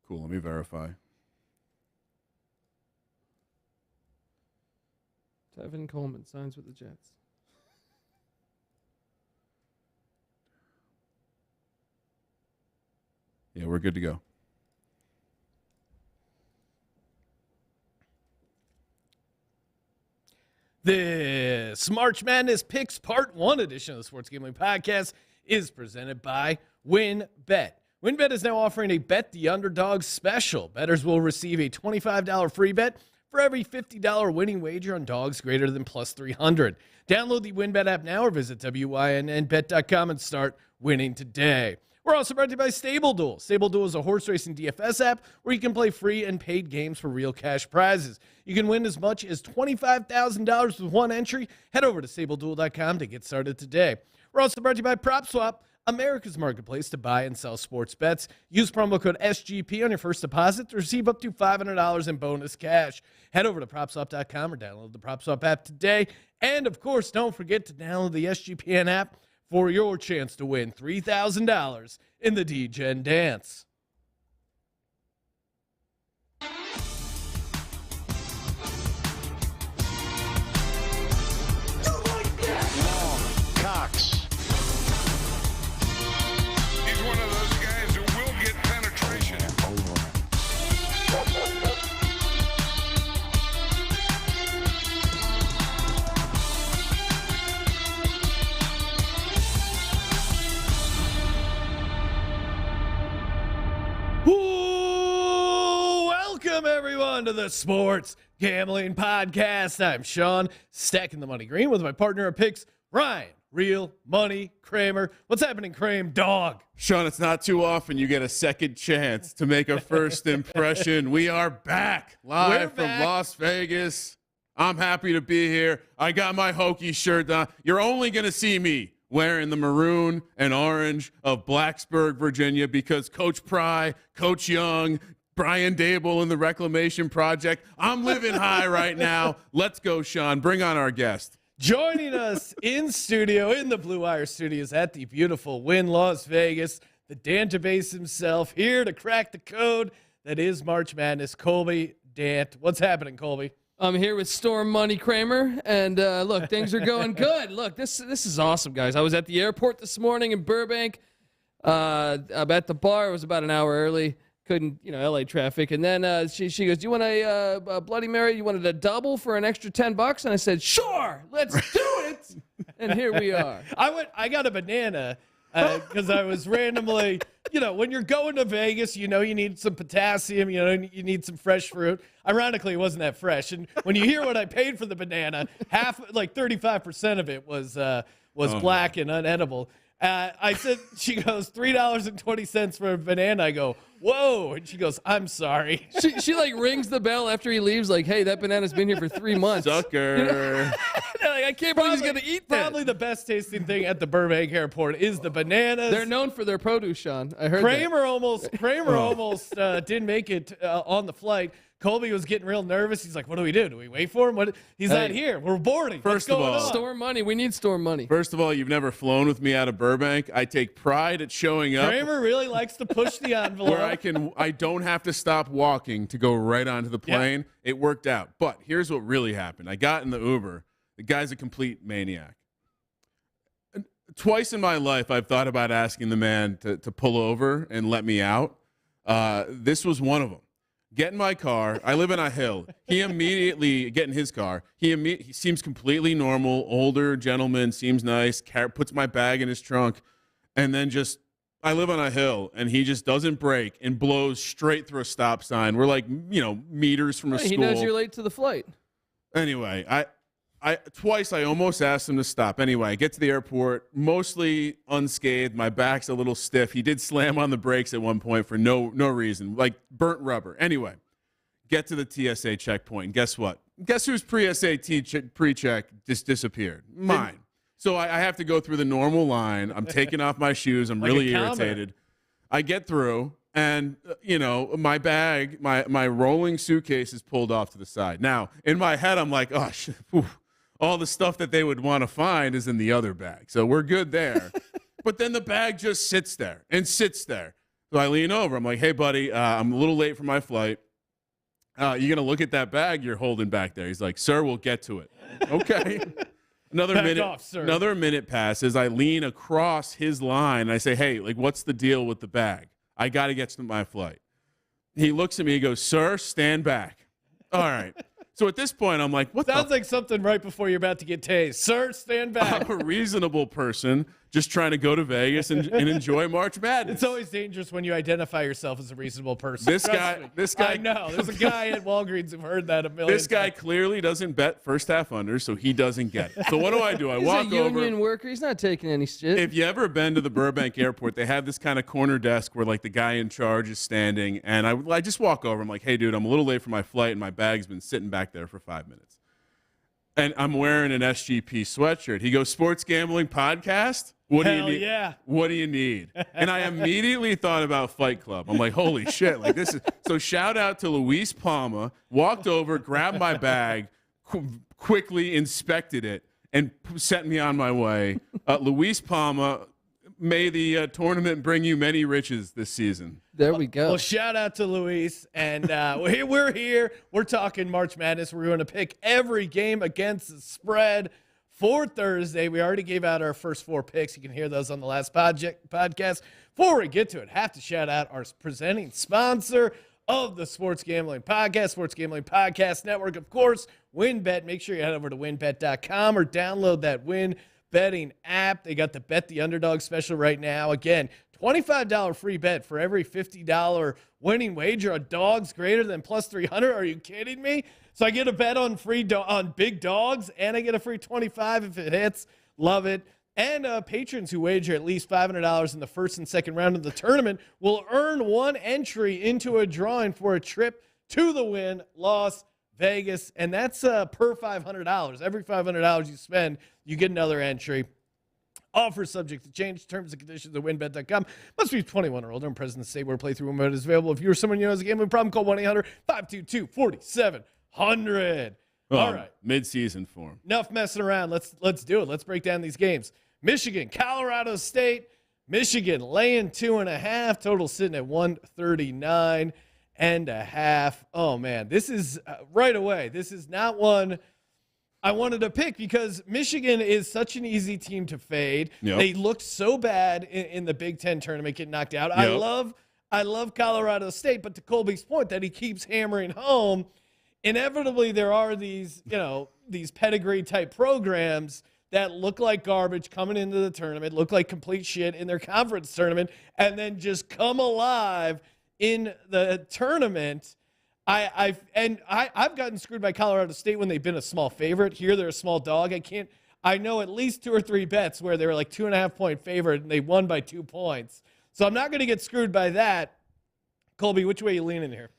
Cool. Let me verify. Tevin Coleman signs with the Jets. Yeah, we're good to go. This March Madness Picks Part 1 edition of the Sports Gambling Podcast is presented by WynnBET. WynnBET is now offering a Bet the Underdog special. Bettors will receive a $25 free bet for every $50 winning wager on dogs greater than plus 300. Download the WynnBET app now or visit wynnbet.com and start winning today. We're also brought to you by Stable Duel. Stable Duel is a horse racing DFS app where you can play free and paid games for real cash prizes. You can win as much as $25,000 with one entry. Head over to StableDuel.com to get started today. We're also brought to you by PropSwap, America's marketplace to buy and sell sports bets. Use promo code SGP on your first deposit to receive up to $500 in bonus cash. Head over to PropSwap.com or download the PropSwap app today. And, of course, don't forget to download the SGPN app for your chance to win $3,000 in the Degen Dance. Cox. He's one of those guys who will get penetration. Welcome, everyone, to the Sports Gambling Podcast. I'm Sean, stacking the money green with my partner at picks, Ryan, Real Money Kramer. What's happening, Kramer, dog? Sean, it's not too often you get a second chance to make a first impression. We are back live from Las Vegas. I'm happy to be here. I got my Hokie shirt on. You're only going to see me wearing the maroon and orange of Blacksburg, Virginia, because Coach Pry, Coach Young, Brian Dable and the Reclamation Project. I'm living high right now. Let's go, Sean. Bring on our guest. Joining us in studio, in the Blue Wire Studios at the beautiful Wynn Las Vegas, the database himself, here to crack the code that is March Madness, Colby Dant. What's happening, Colby? I'm here with Storm Money Kramer, and look, things are going good. Look, this is awesome, guys. I was at the airport this morning in Burbank. I'm at the bar. I was about an hour early. Couldn't, LA traffic. And then she goes, do you want a Bloody Mary? You wanted a double for an extra $10? And I said, sure, let's do it. And here we are. I got a banana because I was randomly, when you're going to Vegas, you need some potassium, you need some fresh fruit. Ironically, it wasn't that fresh. And when you hear what I paid for the banana, 35% of it was black and unedible. I said, she goes, $3.20 for a banana. I go, whoa. And she goes, I'm sorry. She rings the bell after he leaves, like, hey, that banana's been here for 3 months. Sucker. I can't believe he's going to eat that. Probably the best tasting thing at the Burbank airport is the bananas. They're known for their produce, Sean. I heard Kramer almost didn't make it on the flight. Colby was getting real nervous. He's like, what do we do? Do we wait for him? He's not here. We're boarding. First of all, Storm Money. We need Storm Money. First of all, you've never flown with me out of Burbank. I take pride at showing up. Kramer really likes to push the envelope. Where I don't have to stop walking to go right onto the plane. Yeah. It worked out. But here's what really happened. I got in the Uber. The guy's a complete maniac. Twice in my life, I've thought about asking the man to pull over and let me out. This was one of them. Get in my car. I live in a hill. He immediately get in his car. He seems completely normal, older gentleman, seems nice. Puts my bag in his trunk, and then I live on a hill, and he just doesn't brake and blows straight through a stop sign. We're like, meters from a school. He knows you're late to the flight. Anyway, twice I almost asked him to stop. Anyway, I get to the airport, mostly unscathed. My back's a little stiff. He did slam on the brakes at one point for no reason, like burnt rubber. Anyway, get to the TSA checkpoint. And guess what? Guess whose pre-SAT pre-check just disappeared? Mine. So I have to go through the normal line. I'm taking off my shoes. I'm really irritated. I get through, and, my bag, my rolling suitcase is pulled off to the side. Now, in my head, I'm like, oh, shit. All the stuff that they would want to find is in the other bag. So we're good there. But then the bag just sits there and sits there. So I lean over. I'm like, hey, buddy, I'm a little late for my flight. You going to look at that bag you're holding back there? He's like, sir, we'll get to it. Okay. Another minute passes. I lean across his line and I say, hey, like, what's the deal with the bag? I got to get to my flight. He looks at me. He goes, sir, stand back. All right. So at this point, I'm like, what Sounds like something right before you're about to get tased. Sir, stand back. I'm a reasonable person just trying to go to Vegas and enjoy March Madness. It's always dangerous when you identify yourself as a reasonable person. This guy. I know. There's a guy at Walgreens who heard that a million This guy times. clearly doesn't bet first half under, so he doesn't get it. So what do? I He's walk a union over. worker. He's not taking any shit. If you ever been to the Burbank airport, they have this kind of corner desk where like the guy in charge is standing, and I just walk over. I'm like, hey, dude, I'm a little late for my flight, and my bag's been sitting back there for 5 minutes. And I'm wearing an SGP sweatshirt. He goes, sports gambling podcast? What do you need? Yeah. What do you need? And I immediately thought about Fight Club. I'm like, holy shit. Like this is so shout out to Luis Palma, walked over, grabbed my bag, quickly inspected it, and sent me on my way. Luis Palma, may the tournament bring you many riches this season. There we go. Well, shout out to Luis. And we're here. We're talking March Madness. We're going to pick every game against the spread for Thursday. We already gave out our first 4 picks. You can hear those on the last podcast. Before we get to it, have to shout out our presenting sponsor of the Sports Gambling Podcast, Sports Gambling Podcast Network, of course, WynnBET. Make sure you head over to wynnbet.com or download that Wynn betting app. They got the Bet the Underdog special right now. Again, $25 free bet for every $50 winning wager on dogs greater than plus 300. Are you kidding me? So I get a bet on on big dogs, and I get a free 25 if it hits. Love it. And patrons who wager at least $500 in the first and second round of the tournament will earn 1 entry into a drawing for a trip to the Wynn Las Vegas, and that's per $500. Every $500 you spend, you get another entry. Offer subject to change. Terms and conditions at wynnbet.com. Must be 21 or older and present in the state where playthrough WynnBET is available. If you or someone you know has a gambling problem, call 1-800-522-4700. All right. Mid-season form. Enough messing around. Let's do it. Let's break down these games. Michigan, Colorado State. Michigan laying 2.5. Total sitting at 139.5. Oh, man. This is right away. This is not one I wanted to pick because Michigan is such an easy team to fade. Yep. They looked so bad in the Big Ten tournament getting knocked out. Yep. I love Colorado State, but to Colby's point that he keeps hammering home, inevitably there are these pedigree type programs that look like garbage coming into the tournament, look like complete shit in their conference tournament, and then just come alive in the tournament. I've gotten screwed by Colorado State when they've been a small favorite. Here they're a small dog. I know at least 2 or 3 bets where they were like 2.5 point favorite and they won by 2 points. So I'm not going to get screwed by that. Colby, which way are you leaning here?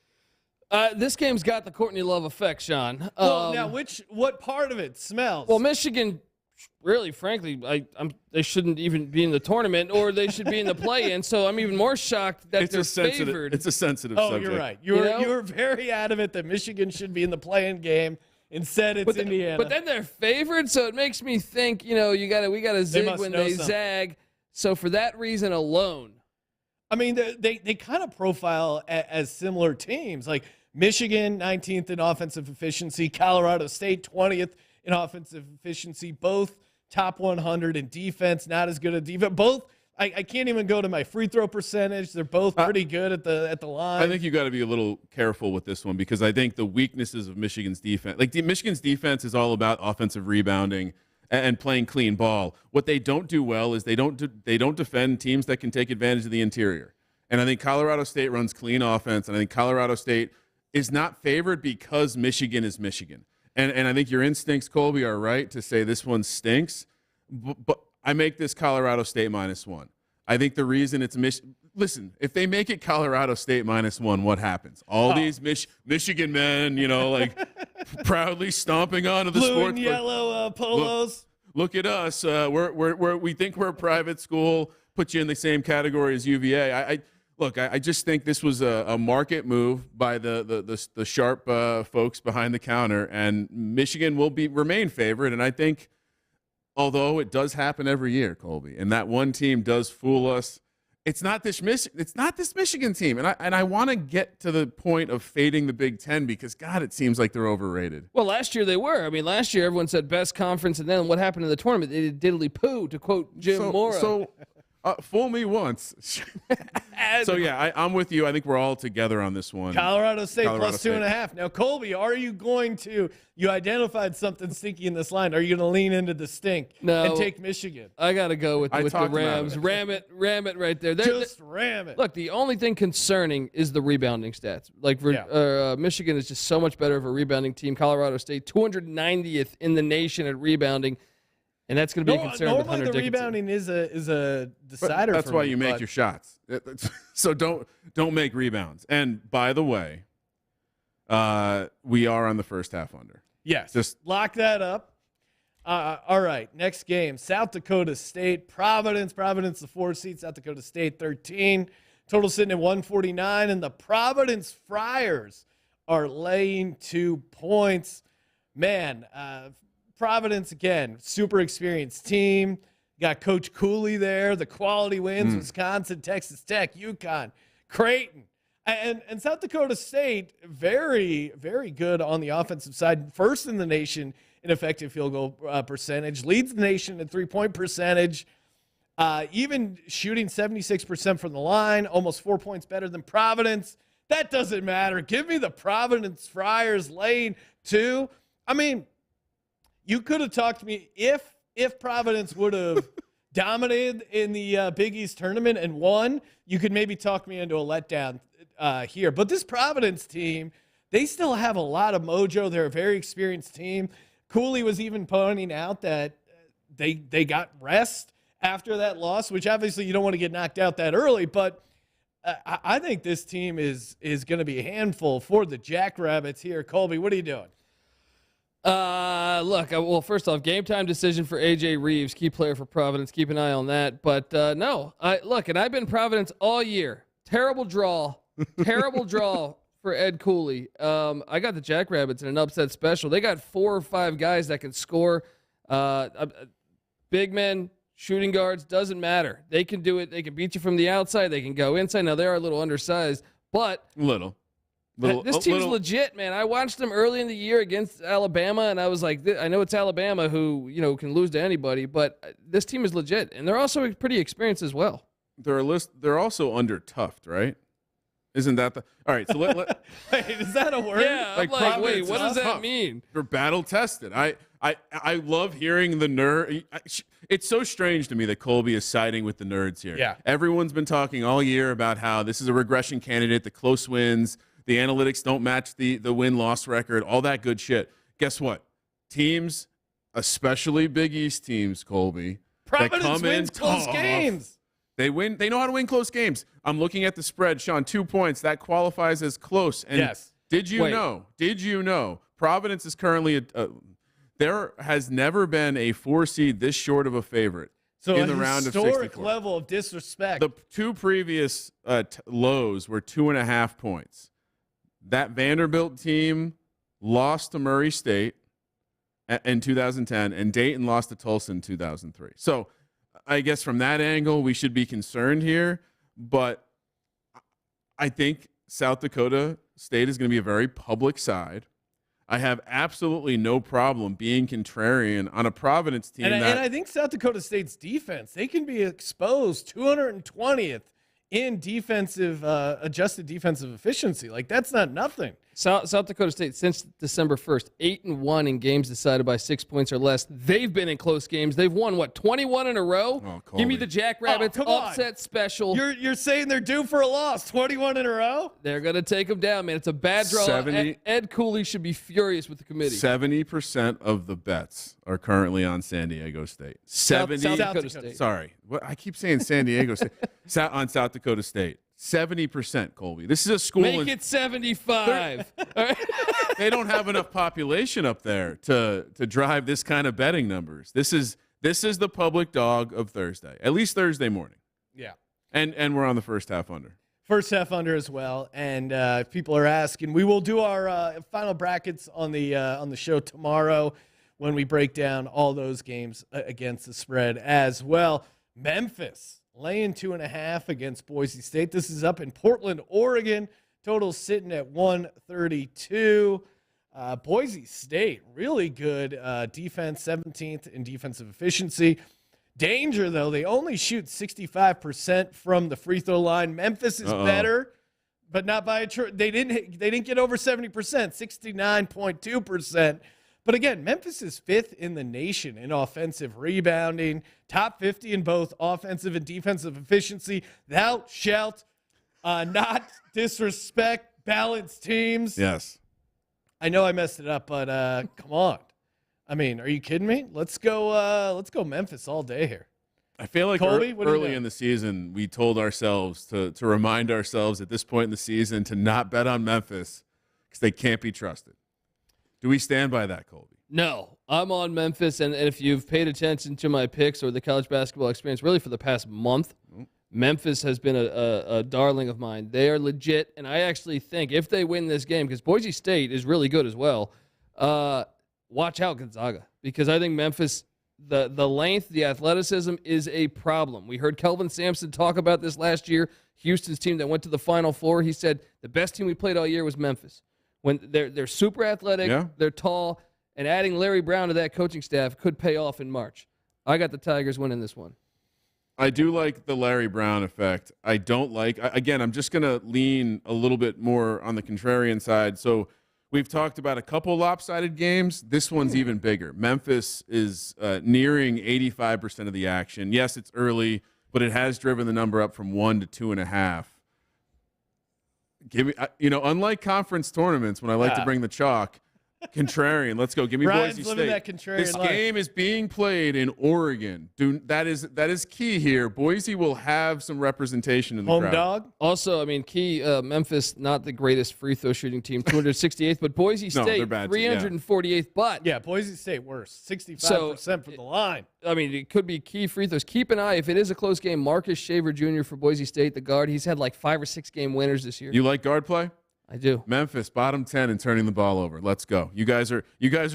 This game's got the Courtney Love effect, Sean. Well, now what part of it smells? Well, Michigan, really, frankly, they shouldn't even be in the tournament, or they should be in the play-in. So I'm even more shocked that they're favored. It's a sensitive subject. You're right. You're very adamant that Michigan should be in the play-in game. Instead, it's Indiana. But then they're favored, so it makes me think, we got to zig when they zag. So for that reason alone. I mean, they kind of profile as similar teams. Like Michigan, 19th in offensive efficiency. Colorado State, 20th in offensive efficiency. Both top 100 in defense. Not as good at defense. Both. I can't even go to my free throw percentage. They're both pretty good at the line. I think you got to be a little careful with this one because I think the weaknesses of Michigan's defense, Michigan's defense is all about offensive rebounding and playing clean ball. What they don't do well is they don't defend teams that can take advantage of the interior. And I think Colorado State runs clean offense, and I think Colorado State is not favored because Michigan is Michigan. And I think your instincts, Colby, are right to say this one stinks. But I make this Colorado State -1. I think the reason it's listen, if they make it Colorado State -1, what happens? All these Michigan men, proudly stomping onto the blue sports and yellow polos. Look at us. We think we're a private school. Put you in the same category as UVA. I just think this was a market move by the sharp folks behind the counter, and Michigan will remain favored. And I think, although it does happen every year, Colby, and that one team does fool us, it's not this Michigan team, and I want to get to the point of fading the Big Ten because God, it seems like they're overrated. Well, last year they were. I mean, last year everyone said best conference, and then what happened in the tournament? They did diddly poo, to quote Jim Mora. So fool me once. So yeah, I'm with you. I think we're all together on this one. Colorado State plus 2.5. Now, Colby, are you going to? You identified something stinky in this line. Are you going to lean into the stink and take Michigan? I got to go with the Rams. Ram it right there. Just ram it. Look, the only thing concerning is the rebounding stats. Like Michigan is just so much better of a rebounding team. Colorado State 290th in the nation at rebounding. And that's going to be a concern with Hunter Normally, the Dickinson. rebounding is a decider. That's why you make your shots. So don't make rebounds. And by the way, we are on the first half under. Yes, just lock that up. All right, next game: South Dakota State, Providence. Providence, the 4 seed. South Dakota State, 13. Total sitting at 149, and the Providence Friars are laying 2 points. Man. Providence, again, super experienced team. Got Coach Cooley there. The quality wins, Wisconsin, Texas Tech, UConn, Creighton. And South Dakota State, very, very good on the offensive side. First in the nation in effective field goal percentage. Leads the nation in three-point percentage. Even shooting 76% from the line. Almost 4 points better than Providence. That doesn't matter. Give me the Providence Friars laying 2. I mean, you could have talked to me if Providence would have dominated in the Big East tournament and won, you could maybe talk me into a letdown here. But this Providence team, they still have a lot of mojo. They're a very experienced team. Cooley was even pointing out that they got rest after that loss, which obviously you don't want to get knocked out that early. But I think this team is going to be a handful for the Jackrabbits here. Colby, what are you doing? Look, well, first off, game time decision for AJ Reeves, key player for Providence. Keep an eye on that. But no, and I've been Providence all year. Terrible draw for Ed Cooley. I got the Jackrabbits in an upset special. They got 4 or 5 guys that can score. Big men, shooting guards, doesn't matter. They can do it. They can beat you from the outside. They can go inside. Now they are a little undersized, but this team's legit, man. I watched them early in the year against Alabama, and I was like, I know it's Alabama who, can lose to anybody, but this team is legit, and they're also pretty experienced as well. They're also under-toughed, right? Isn't that the – all right, so let wait, is that a word? Yeah, I'm like wait, what does that mean? They're battle-tested. I love hearing the nerd – it's so strange to me that Colby is siding with the nerds here. Yeah. Everyone's been talking all year about how this is a regression candidate, the close wins – the analytics don't match the win-loss record, all that good shit. Guess what? Teams, especially Big East teams, Colby, Providence wins close games. They win. They know how to win close games. I'm looking at the spread, Sean. 2 points. That qualifies as close. And yes. Did you know? Providence is currently there has never been a 4 seed this short of a favorite. So in the round of 64. Historic level of disrespect. The 2 previous lows were 2.5 points. That Vanderbilt team lost to Murray State in 2010, and Dayton lost to Tulsa in 2003. So I guess from that angle, we should be concerned here. But I think South Dakota State is going to be a very public side. I have absolutely no problem being contrarian on a Providence team. And I think South Dakota State's defense, they can be exposed 220th in defensive, adjusted defensive efficiency. Like, that's not nothing. South Dakota State, since December 1st, 8-1 in games decided by 6 points or less. They've been in close games. They've won, 21 in a row? Oh, give me the Jackrabbits upset special. You're saying they're due for a loss, 21 in a row? They're going to take them down, man. It's a bad draw. Ed Cooley should be furious with the committee. 70% of the bets are currently on San Diego State. South Dakota State. Sorry. I keep saying San Diego State. On South Dakota State. 70%, Colby. This is a school. Make it 75. They don't have enough population up there to drive this kind of betting numbers. This is the public dog of Thursday, at least Thursday morning. Yeah. And we're on the first half under. First half under as well. And if people are asking, we will do our final brackets on the show tomorrow when we break down all those games against the spread as well. Memphis laying 2.5 against Boise State. This is up in Portland, Oregon. Total sitting at 132. Boise State, really good defense, 17th in defensive efficiency. Danger, though, they only shoot 65% from the free throw line. Memphis is better, but not by a they didn't get over 70%, 69.2%. But again, Memphis is 5th in the nation in offensive rebounding, top 50 in both offensive and defensive efficiency. Thou shalt not disrespect balanced teams. Yes. I know I messed it up, but come on. I mean, are you kidding me? Let's go Memphis all day here. I feel like Colby, what do you early know? in the season, we told ourselves to remind ourselves at this point in the season to not bet on Memphis because they can't be trusted. Do we stand by that, Colby? No, I'm on Memphis, and if you've paid attention to my picks or the college basketball experience really for the past month, Memphis has been a darling of mine. They are legit, and I actually think if they win this game, because Boise State is really good as well, watch out Gonzaga, because I think Memphis, the length, the athleticism is a problem. We heard Kelvin Sampson talk about this last year, Houston's team that went to the Final Four. He said the best team we played all year was Memphis. When they're super athletic, they're tall, and adding Larry Brown to that coaching staff could pay off in March. I got the Tigers winning this one. I do like the Larry Brown effect. I don't like, again, I'm just going to lean a little bit more on the contrarian side. So we've talked about a couple lopsided games. This one's even bigger. Memphis is nearing 85% of the action. Yes, it's early, but it has driven the number up from 1 to 2.5. Give me, unlike conference tournaments when I like to bring the chalk, contrarian. Let's go. Give me Ryan's Boise living State. that contrarian This life. game is being played in Oregon. That is key here. Boise will have some representation in the Home crowd. dog? Also, I mean, Memphis, not the greatest free throw shooting team, 268th, but Boise No, State, they're bad too, 348th. But, Yeah, Boise State worse. 65% for the line. I mean, it could be key free throws. Keep an eye, if it is a close game, Marcus Shaver Jr. for Boise State, the guard. He's had like 5 or 6 game winners this year. You like guard play? I do. Memphis, bottom 10 and turning the ball over. Let's go. You guys are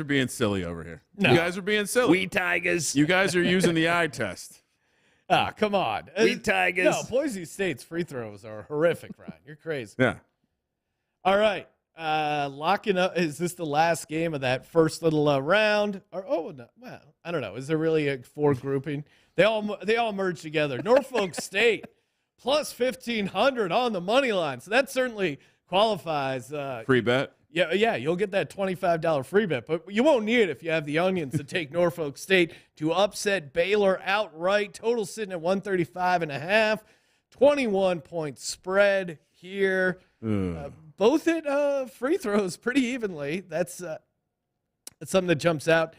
being silly over here. No. You guys are being silly. We Tigers. You guys are using the eye test. Ah, come on. We Tigers. No, Boise State's free throws are horrific, Ryan. You're crazy. Yeah. All right. Locking up. Is this the last game of that first little round? Or no. Well, I don't know. Is there really a 4 grouping? They all merge together. Norfolk State plus 1,500 on the money line. So that certainly qualifies. Free bet. Yeah, you'll get that $25 free bet, but you won't need it if you have the onions to take Norfolk State to upset Baylor outright. Total sitting at 135.5, 21-point spread here. Both hit free throws pretty evenly. That's something that jumps out.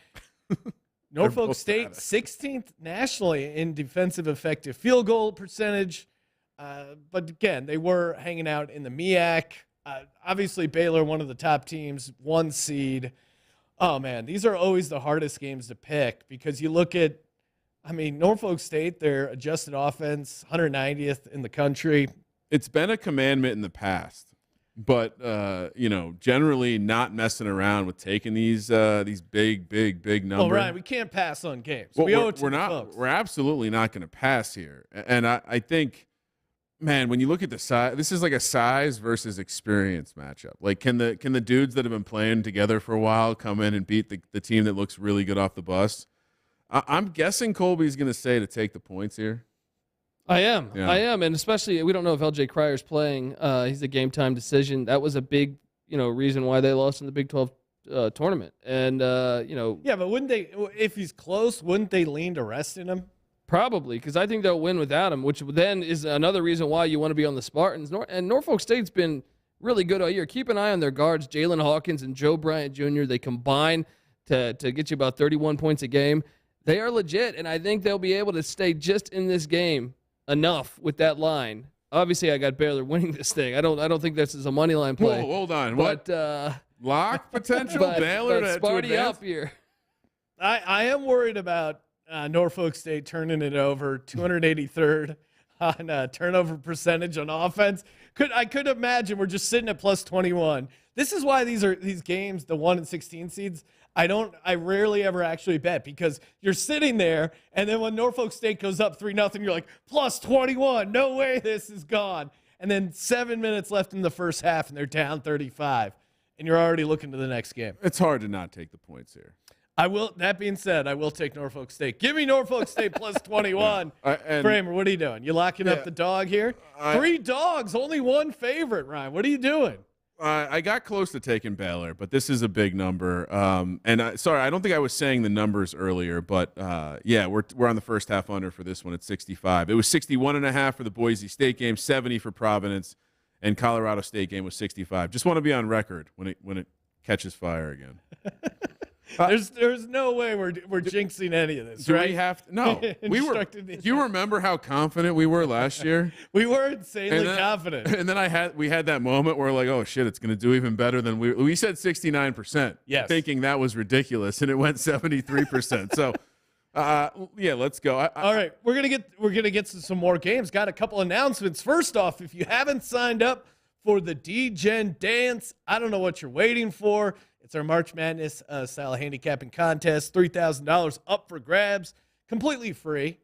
Norfolk State, 16th nationally in defensive effective field goal percentage. But again, they were hanging out in the MEAC. Obviously, Baylor, one of the top teams, 1 seed. Oh, man, these are always the hardest games to pick because you look at, Norfolk State, their adjusted offense, 190th in the country. It's been a commandment in the past, but, generally not messing around with taking these big numbers. Well, Ryan, we can't pass on games. Well, we owe it to we're the not. folks. We're absolutely not going to pass here. And I think, man, when you look at the size, this is like a size versus experience matchup. Like, can the dudes that have been playing together for a while come in and beat the team that looks really good off the bus? I'm guessing Colby's going to say to take the points here. I am. Yeah. I am. And especially, we don't know if LJ Cryer's playing. He's a game time decision. That was a big, reason why they lost in the Big 12 tournament. And, Yeah, but wouldn't they, if he's close, wouldn't they lean to resting him? Probably, because I think they'll win without him, which then is another reason why you want to be on the Spartans. And Norfolk State's been really good all year. Keep an eye on their guards, Jalen Hawkins and Joe Bryant Jr. They combine to get you about 31 points a game. They are legit, and I think they'll be able to stay just in this game enough with that line. Obviously, I got Baylor winning this thing. I don't think this is a money line play. Whoa, hold on. But Lock potential but Baylor to Sparty advance? up here. I am worried about Norfolk State turning it over, 283rd on turnover percentage on offense. I could imagine we're just sitting at plus 21. This is why these games, the 1 and 16 seeds, I rarely ever actually bet because you're sitting there, and then when Norfolk State goes up 3-0, you're like, plus 21. No way this is gone. And then 7 minutes left in the first half, and they're down 35. And you're already looking to the next game. It's hard to not take the points here. That being said, I will take Norfolk State. Give me Norfolk State plus 21. Kramer, what are you doing? You locking up the dog here? 3 dogs, only 1 favorite, Ryan. What are you doing? I got close to taking Baylor, but this is a big number. Sorry, I don't think I was saying the numbers earlier, but we're on the first half under for this one at 65. It was 61.5 for the Boise State game, 70 for Providence, and Colorado State game was 65. Just want to be on record when it catches fire again. There's no way we're jinxing any of this, do right? we have to? No. Do you remember how confident we were last year? We were insanely confident. And then we had that moment where like, oh shit, it's going to do even better than we said 69%. Yes. Thinking that was ridiculous, and it went 73%. So let's go. All right, we're gonna get to some more games. Got a couple announcements. First off, if you haven't signed up for the Degen Dance, I don't know what you're waiting for. It's our March Madness style handicapping contest. $3,000 up for grabs, completely free.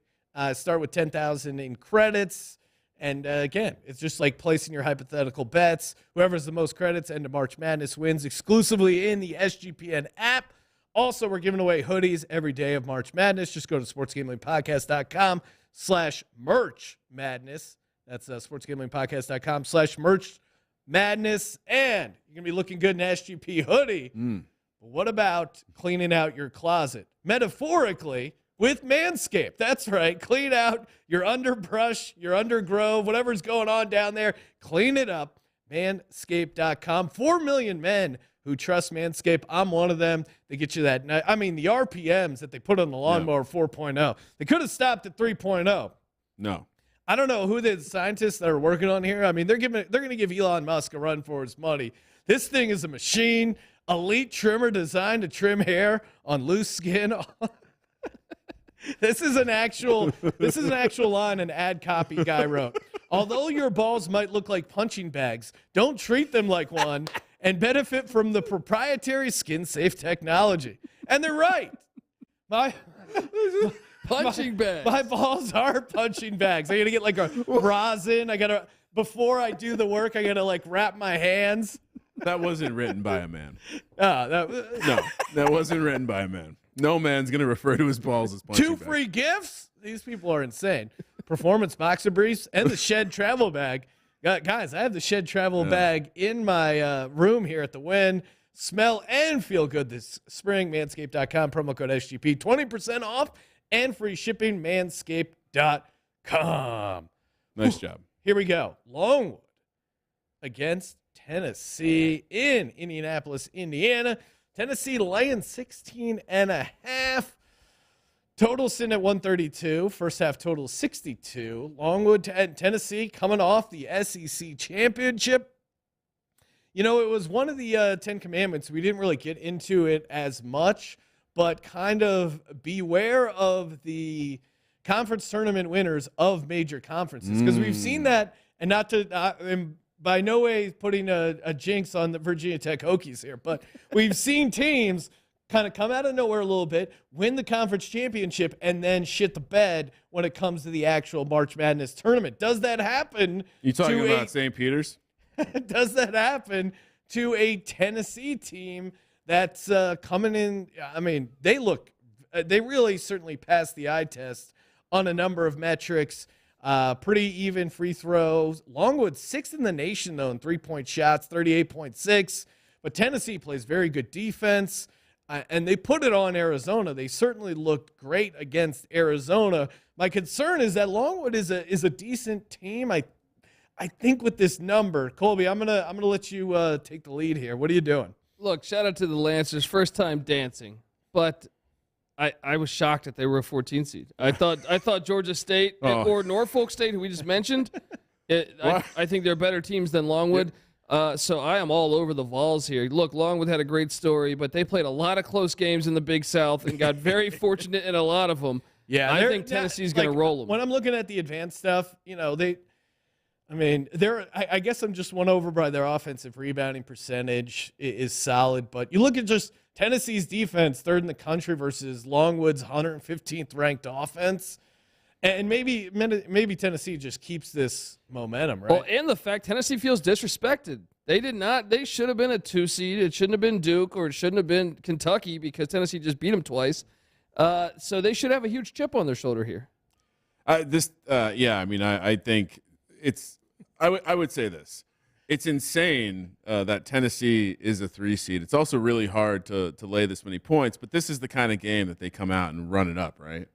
Start with $10,000 in credits, and again, it's just like placing your hypothetical bets. Whoever's the most credits end of March Madness wins exclusively in the SGPN app. Also, we're giving away hoodies every day of March Madness. Just go to sportsgamblingpodcast.com/merch madness. That's sportsgamblingpodcast.com/merch madness. And you're going to be looking good in an SGP hoodie. But what about cleaning out your closet? Metaphorically, with Manscaped. That's right. Clean out your underbrush, your undergrowth, whatever's going on down there. Clean it up. Manscaped.com. 4 million men who trust Manscaped. I'm one of them. They get you that. I mean, the RPMs that they put on the lawnmower 4.0. They could have stopped at 3.0. No. I don't know who the scientists that are working on here. I mean, they're going to give Elon Musk a run for his money. This thing is a machine. Elite trimmer designed to trim hair on loose skin. This is an actual line an ad copy guy wrote. Although your balls might look like punching bags, don't treat them like one and benefit from the proprietary skin-safe technology. And they're right. Punching bags. My balls are punching bags. I got to get like a rosin. Before I do the work, I got to like wrap my hands. That wasn't written by a man. No, that wasn't written by a man. No man's going to refer to his balls as punching 2 bags. free gifts? These people are insane. Performance boxer briefs and the Shed travel bag. Guys, I have the Shed travel bag in my room here at the Wynn. Smell and feel good this spring. Manscaped.com, promo code SGP. 20% off and free shipping. Manscaped.com. Nice job. Here we go. Longwood against Tennessee in Indianapolis, Indiana. Tennessee laying 16.5. Total sitting at 132. First half total 62. Longwood and Tennessee coming off the SEC championship. You know, it was one of the 10 commandments. We didn't really get into it as much, but kind of beware of the conference tournament winners of major conferences, because we've seen that, and not to by no way putting a jinx on the Virginia Tech Hokies here, but we've seen teams kind of come out of nowhere a little bit, win the conference championship, and then shit the bed when it comes to the actual March Madness tournament. Does that happen? You talking about St. Peter's? Does that happen to a Tennessee team that's coming in? I mean, they really certainly passed the eye test on a number of metrics. Pretty even free throws. Longwood 6th in the nation, though, in 3-point shots, 38.6. But Tennessee plays very good defense, and they put it on Arizona. They certainly looked great against Arizona. My concern is that Longwood is a decent team. I think with this number, Colby, I'm gonna let you take the lead here. What are you doing? Look, shout out to the Lancers, first time dancing, but I was shocked that they were a 14 seed. I thought Georgia State or Norfolk State, who we just mentioned, I think they're better teams than Longwood. So I am all over the Vols here. Look, Longwood had a great story, but they played a lot of close games in the Big South and got very fortunate in a lot of them. Yeah, I think Tennessee's going to roll them. When I'm looking at the advanced stuff, you know, I mean, I guess I'm just won over by their offensive rebounding percentage is solid. But you look at just Tennessee's defense, third in the country versus Longwood's 115th ranked offense. And maybe Tennessee just keeps this momentum, right? Well, and the fact Tennessee feels disrespected. They did not. They should have been a 2 seed. It shouldn't have been Duke, or it shouldn't have been Kentucky, because Tennessee just beat them twice. So they should have a huge chip on their shoulder here. I mean, I think it's. I would say this. It's insane that Tennessee is a 3 seed. It's also really hard to lay this many points, but this is the kind of game that they come out and run it up, right?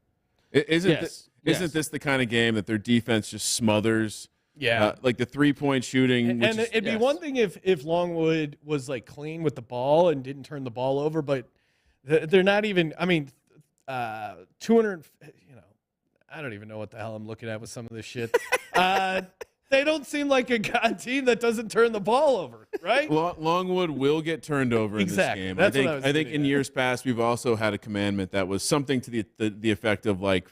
Isn't this the kind of game that their defense just smothers? Yeah, like the 3-point shooting. And it'd be one thing if Longwood was like clean with the ball and didn't turn the ball over, but they're not even. I mean, 200. I don't even know what the hell I'm looking at with some of this shit. They don't seem like a team that doesn't turn the ball over, right? Longwood will get turned over in this game. That's I think in years past we've also had a commandment that was something to the effect of like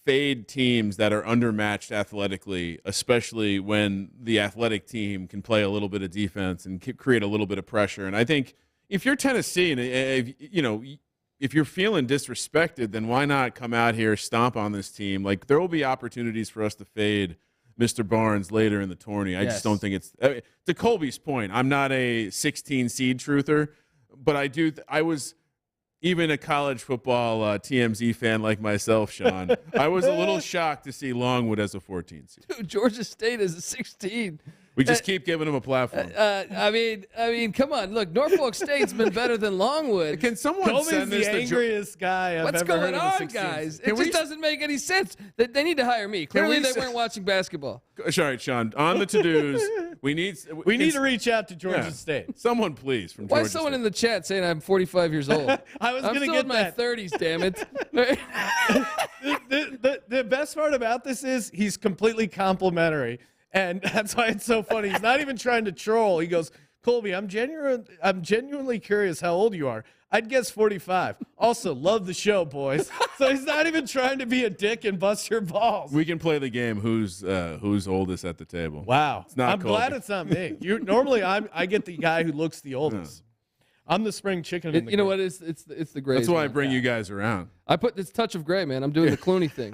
fade teams that are undermatched athletically, especially when the athletic team can play a little bit of defense and create a little bit of pressure. And I think if you're Tennessee and if you're feeling disrespected, then why not come out here, stomp on this team? Like, there will be opportunities for us to fade Mr. Barnes later in the tourney. I just don't think it's to Colby's point. I'm not a 16 seed truther, but I was even a college football TMZ fan like myself, Sean. I was a little shocked to see Longwood as a 14 seed. Dude, Georgia State is a 16. We just keep giving them a platform. I mean, come on. Look, Norfolk State's been better than Longwood. Can someone Colby's send this the angriest guy I've What's ever heard going of a on, 16. guys? It just doesn't make any sense. They need to hire me. Clearly, they weren't watching basketball. Sorry, Sean. On the to-dos, we need to reach out to Georgia State. Someone, please, from Why Georgia is someone State. in the chat saying I'm 45 years old? I'm still in my 30s, damn it. The best part about this is he's completely complimentary. And that's why it's so funny. He's not even trying to troll. He goes, Colby, I'm genuinely curious how old you are. I'd guess 45. Also, love the show, boys. So he's not even trying to be a dick and bust your balls. We can play the game. Who's oldest at the table? Wow. It's not I'm Colby. glad it's not me. Normally I get the guy who looks the oldest. I'm the spring chicken. You know what? It's the gray. That's why I bring you guys around. I put this touch of gray, man. I'm doing the Clooney thing.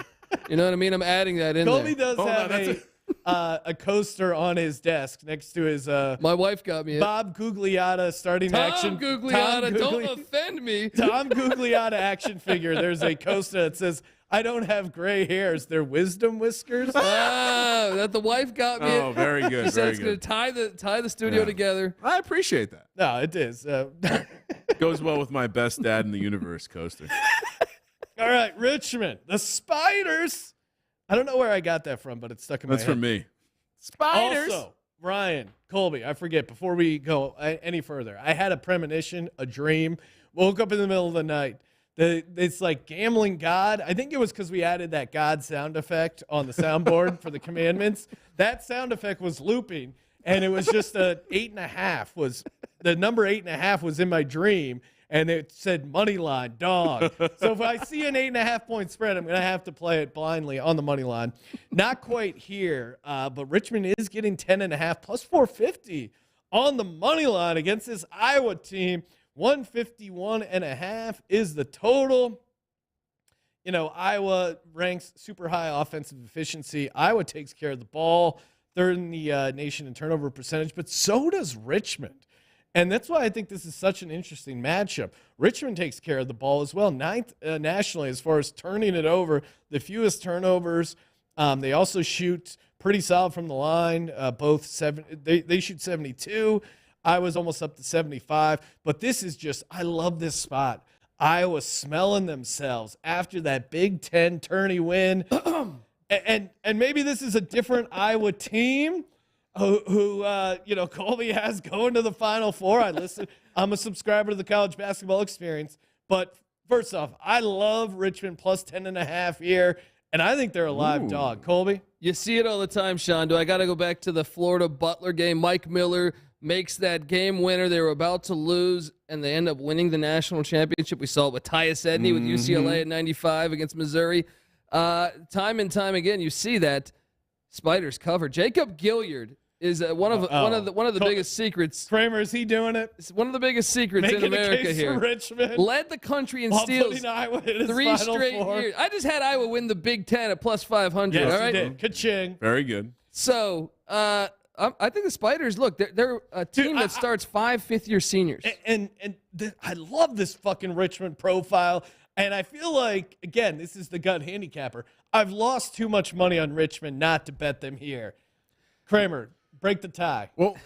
You know what I mean? I'm adding that in Colby there. does have a coaster on his desk next to his my wife got me Bob Gugliotta starting action. Gugliotta, don't offend me. Tom Gugliotta action figure. There's a coaster that says, I don't have gray hairs. They're wisdom whiskers. That the wife got me. Oh, very good. She said very it's good. going to tie the studio together. I appreciate that. No, it is. Goes well with my best dad in the universe coaster. All right, Richmond. The Spiders. I don't know where I got that from, but it's stuck in my head. That's from me. Spiders. Also, Ryan, Colby, I forget, before we go any further, I had a premonition, a dream, woke up in the middle of the night. It's like gambling God. I think it was because we added that God sound effect on the soundboard for the commandments. That sound effect was looping, and it was just the number 8.5 was in my dream. And it said money line, dog. So if I see an 8.5 point spread, I'm going to have to play it blindly on the money line. Not quite here, but Richmond is getting 10.5 plus 450 on the money line against this Iowa team. 151.5 is the total. You know, Iowa ranks super high offensive efficiency. Iowa takes care of the ball, third in the nation in turnover percentage, but so does Richmond. And that's why I think this is such an interesting matchup. Richmond takes care of the ball as well, 9th nationally as far as turning it over, the fewest turnovers. They also shoot pretty solid from the line. They shoot 72. Iowa's almost up to 75. But this is just, I love this spot. Iowa smelling themselves after that Big Ten tourney win. and maybe this is a different Iowa team. Who Colby has going to the Final Four. I'm a subscriber to the College Basketball Experience. But first off, I love Richmond plus 10.5 here, and I think they're a live dog. Colby? You see it all the time, Sean. Do I got to go back to the Florida Butler game? Mike Miller makes that game winner. They were about to lose, and they end up winning the national championship. We saw it with Tyus Edney with UCLA at 95 against Missouri. Time and time again, you see that. Spiders cover. Jacob Gilliard is one of the biggest secrets. Kramer, is he doing it? It's one of the biggest secrets Making in America a case here. For Richmond. Led the country in While steals putting Iowa in his 3 Final straight Four. years. I just had Iowa win the Big Ten at plus 500. Yes, all right. you did. Ka-ching. Very good. So I think the Spiders. Look, they're a team that starts 5 fifth-year seniors. I love this fucking Richmond profile. And I feel like, again, this is the gut handicapper. I've lost too much money on Richmond not to bet them here. Kramer, break the tie. Well,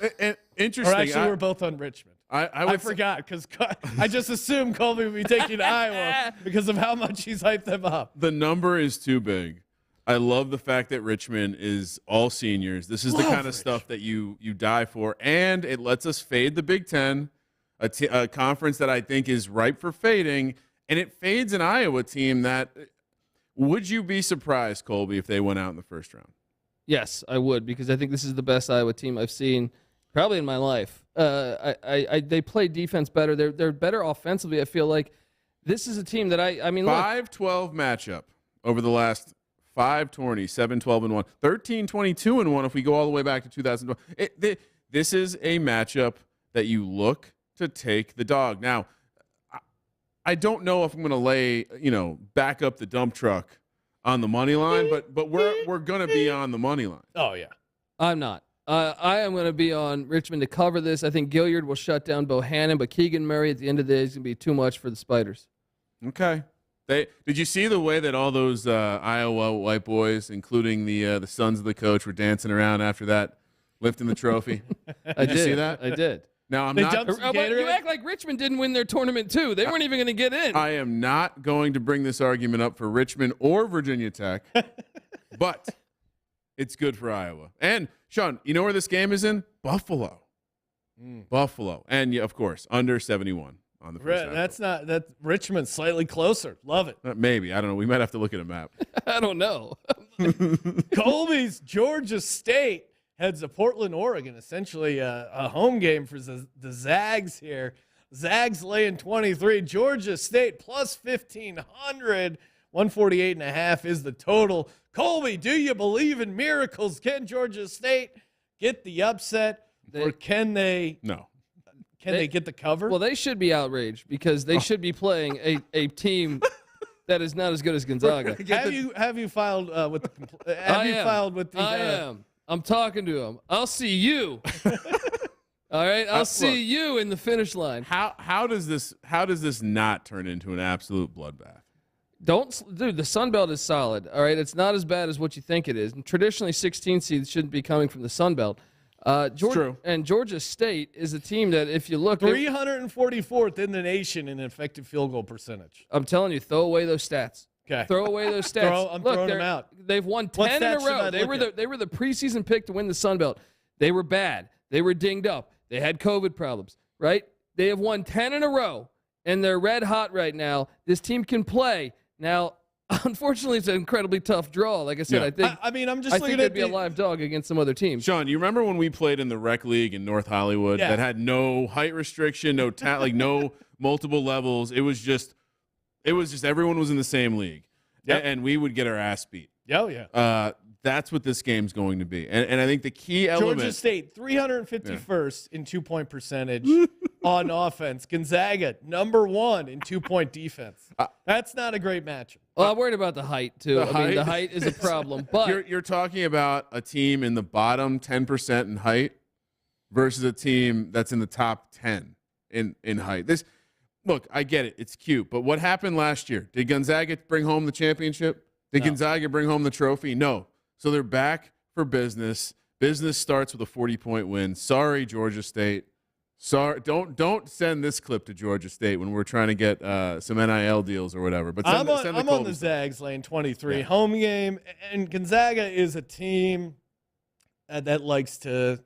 interesting. Or actually, we're both on Richmond. I forgot because I just assumed Colby would be taking Iowa because of how much he's hyped them up. The number is too big. I love the fact that Richmond is all seniors. This is the kind of stuff that you die for, and it lets us fade the Big Ten, a conference that I think is ripe for fading, and it fades an Iowa team that – would you be surprised, Colby, if they went out in the first round? Yes, I would, because I think this is the best Iowa team I've seen probably in my life. They play defense better. They're better offensively. I feel like this is a team that I mean, 5-12 matchup over the last 5 tourneys, 7-12-1, 13-22-1 if we go all the way back to 2012. This is a matchup that you look to take the dog. Now, I don't know if I'm going to lay, back up the dump truck on the money line, but we're going to be on the money line. Oh, yeah. I'm not. I am going to be on Richmond to cover this. I think Gilliard will shut down Bohannon, but Keegan Murray at the end of the day is going to be too much for the Spiders. Okay. Did you see the way that all those Iowa white boys, including the sons of the coach, were dancing around after that, lifting the trophy? Did you see that? I did. Now I'm They not. dumped some But you Gatorade? act like Richmond didn't win their tournament too. They weren't even going to get in. I am not going to bring this argument up for Richmond or Virginia Tech, but it's good for Iowa. And Sean, you know where this game is in? Buffalo. Buffalo, and yeah, of course, under 71 on the first half. That's Richmond slightly closer. Love it. Maybe, I don't know. We might have to look at a map. I don't know. Colby's Georgia State heads to Portland, Oregon. Essentially a home game for the Zags here. Zags laying 23. Georgia State plus 1,500. 148.5 is the total. Colby, do you believe in miracles? Can Georgia State get the upset, or can they? No. Can they get the cover? Well, they should be outraged because they should be playing a team that is not as good as Gonzaga. Have you filed with the? Have you filed with the? I am. I'm talking to him. I'll see you. All right, I'll see you in the finish line. How does this not turn into an absolute bloodbath? Dude, the Sun Belt is solid. All right, it's not as bad as what you think it is. And traditionally, 16 seeds shouldn't be coming from the Sun Belt. True. And Georgia State is a team that, if you look, 344th in the nation in effective field goal percentage. I'm telling you, throw away those stats. Okay. Throw away those stats. I'm throwing them out. They've won What 10 in a stats should I row. They were the preseason pick to win the Sun Belt. They were bad. They were dinged up. They had COVID problems, right? They have won 10 in a row, and they're red hot right now. This team can play. Now, unfortunately, it's an incredibly tough draw. Like I said, Yeah. I mean, I'm just I looking think at they'd be a live dog against some other teams. Sean, you remember when we played in the rec league in North Hollywood that had no height restriction, no no multiple levels? It was just everyone was in the same league, and we would get our ass beat. Oh, yeah. That's what this game's going to be. And I think the key element. Georgia State, 351st in 2-point percentage on offense. Gonzaga, number 1 in 2-point defense. That's not a great matchup. Well, I'm worried about the height, too. The height is a problem. But You're talking about a team in the bottom 10% in height versus a team that's in the top 10 in height. Look, I get it. It's cute. But what happened last year? Did Gonzaga bring home the championship? Did Gonzaga bring home the trophy? No. So they're back for business. Business starts with a 40-point win. Sorry, Georgia State. Sorry, don't send this clip to Georgia State when we're trying to get some NIL deals or whatever. But I'm on the Zags lane 23. Home game, and Gonzaga is a team that likes to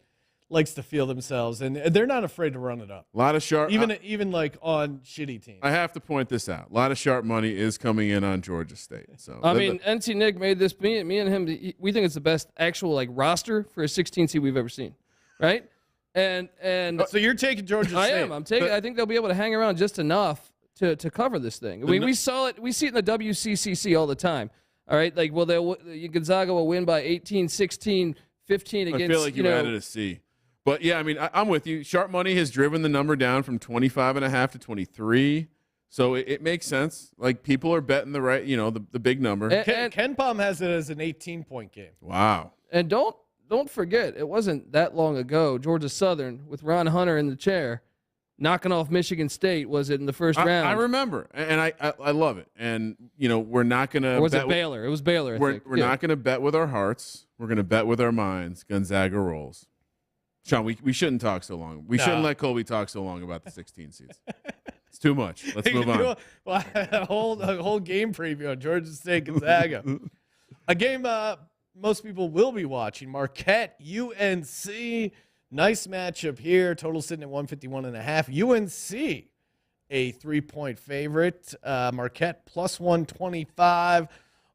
feel themselves, and they're not afraid to run it up. A lot of sharp, even like on shitty teams. I have to point this out. A lot of sharp money is coming in on Georgia State. So NC Nick made this. Me and him, we think it's the best actual roster for a 16 seed we've ever seen, right? And so you're taking Georgia State. I am. I'm taking. I think they'll be able to hang around just enough to cover this thing. We saw it. We see it in the WCCC all the time. All right, like, Gonzaga will win by 18, 16, 15 against. I feel like you added a C. But, yeah, I mean, I'm with you. Sharp money has driven the number down from 25.5 to 23. So it makes sense. Like, people are betting the right, the big number. Ken Palm has it as an 18-point game. Wow. And don't forget, it wasn't that long ago, Georgia Southern, with Ron Hunter in the chair, knocking off Michigan State, was it in the first round? I remember, and I love it. And, we're not going to Or was it Baylor? It was Baylor, I think. We're not going to bet with our hearts. We're going to bet with our minds. Gonzaga rolls. Sean, we shouldn't talk so long. We shouldn't let Colby talk so long about the 16 seeds. It's too much. Let's move on. Well, a whole game preview on Georgia State Gonzaga. A game most people will be watching. Marquette, UNC. Nice matchup here. Total sitting at 151.5. UNC, a 3-point favorite. Marquette plus 125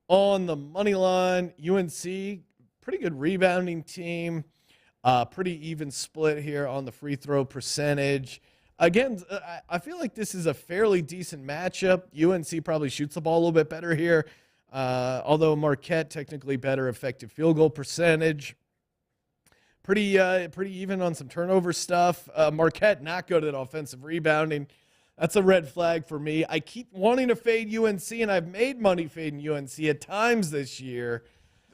on the money line. UNC, pretty good rebounding team. Pretty even split here on the free throw percentage. Again, I feel like this is a fairly decent matchup. UNC probably shoots the ball a little bit better here, although Marquette technically better effective field goal percentage. Pretty even on some turnover stuff. Marquette not good at offensive rebounding. That's a red flag for me. I keep wanting to fade UNC, and I've made money fading UNC at times this year.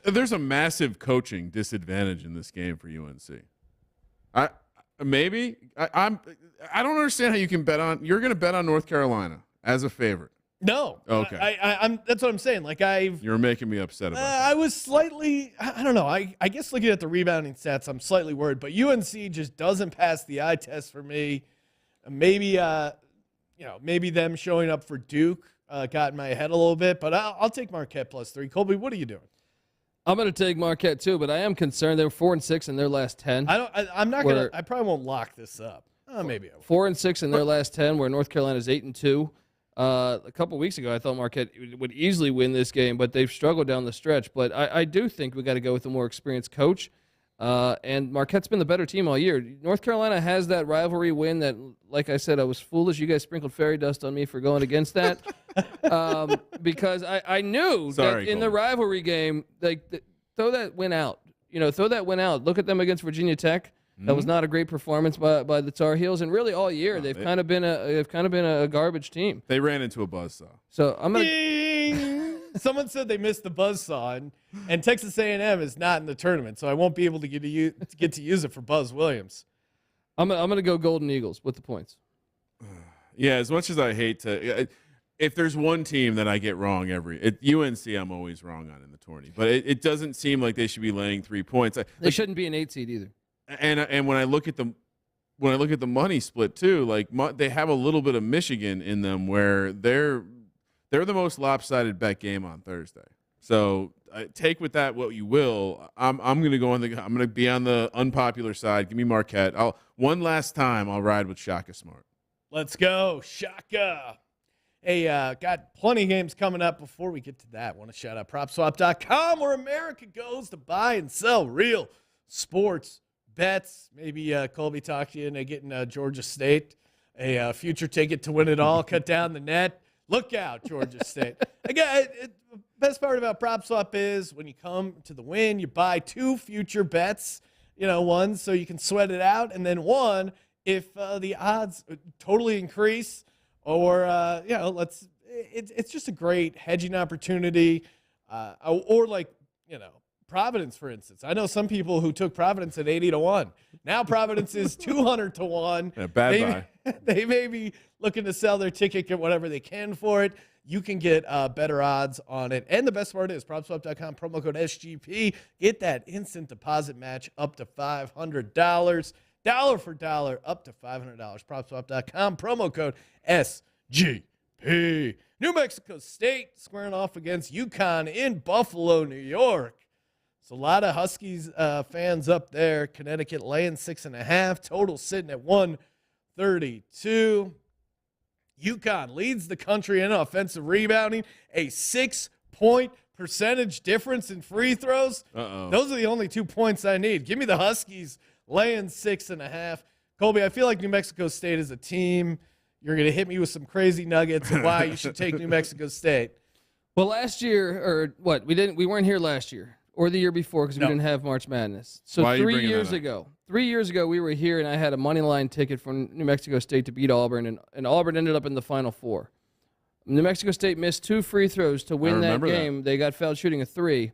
There's a massive coaching disadvantage in this game for UNC. I don't understand how you can bet on. You're going to bet on North Carolina as a favorite. No. Okay. I'm. That's what I'm saying. Like You're making me upset about that. I was slightly. I don't know. I guess looking at the rebounding stats, I'm slightly worried. But UNC just doesn't pass the eye test for me. Maybe maybe them showing up for Duke got in my head a little bit. But I'll take Marquette plus 3. Colby, what are you doing? I'm going to take Marquette too, but I am concerned. They were 4-6 in their last 10. I'm not going to. I probably won't lock this up. Maybe I will. 4-6 in their last 10, where North Carolina's 8-2. A couple weeks ago, I thought Marquette would easily win this game, but they've struggled down the stretch. But I do think we got to go with a more experienced coach. And Marquette's been the better team all year. North Carolina has that rivalry win that, like I said, I was foolish. You guys sprinkled fairy dust on me for going against that. Because I knew that in the rivalry game, throw that win out. Throw that win out. Look at them against Virginia Tech. That was not a great performance by the Tar Heels, and really all year they've kind of been a garbage team. They ran into a buzzsaw. So I'm gonna. Ding! Someone said they missed the buzzsaw, and Texas A&M is not in the tournament, so I won't be able to get to use it for Buzz Williams. I'm gonna go Golden Eagles with the points. Yeah, as much as I hate to, if there's one team that I get wrong UNC, I'm always wrong on in the tourney. But it doesn't seem like they should be laying 3 points. They shouldn't be an 8 seed either. And when I look at the money split too, like they have a little bit of Michigan in them, where they're the most lopsided bet game on Thursday. So take with that what you will. I'm going to be on the unpopular side. Give me Marquette. One last time I'll ride with Shaka Smart. Let's go, Shaka. Hey, got plenty of games coming up. Before we get to that, want to shout out PropSwap.com, where America goes to buy and sell real sports bets. Maybe Colby talked you into getting Georgia State a future ticket to win it all. Cut down the net. Look out, Georgia State. Again, best part about PropSwap is when you come to the win, you buy 2 future bets. One so you can sweat it out, and then one if the odds totally increase, or it's just a great hedging opportunity, or Providence, for instance. I know some people who took Providence at 80-1. Now Providence is 200-1. Yeah, bad buy. They may be looking to sell their ticket, get whatever they can for it. You can get better odds on it. And the best part is PropSwap.com, promo code SGP. Get that instant deposit match up to $500. Dollar for dollar, up to $500. PropSwap.com, promo code SGP. New Mexico State squaring off against UConn in Buffalo, New York. So a lot of Huskies fans up there. Connecticut laying 6.5. Total sitting at 132. UConn leads the country in offensive rebounding. A 6-point percentage difference in free throws. Those are the only 2 points I need. Give me the Huskies laying 6.5. Colby, I feel like New Mexico State is a team. You're going to hit me with some crazy nuggets of why you should take New Mexico State. Well, last year, or what? We weren't here last year or the year before because we didn't have March Madness. So Why are you 3 bringing years that up? ago, 3 years ago, we were here and I had a money line ticket for New Mexico State to beat Auburn, and Auburn ended up in the Final Four. New Mexico State missed 2 free throws to win that remember that. game. They got fouled shooting a 3.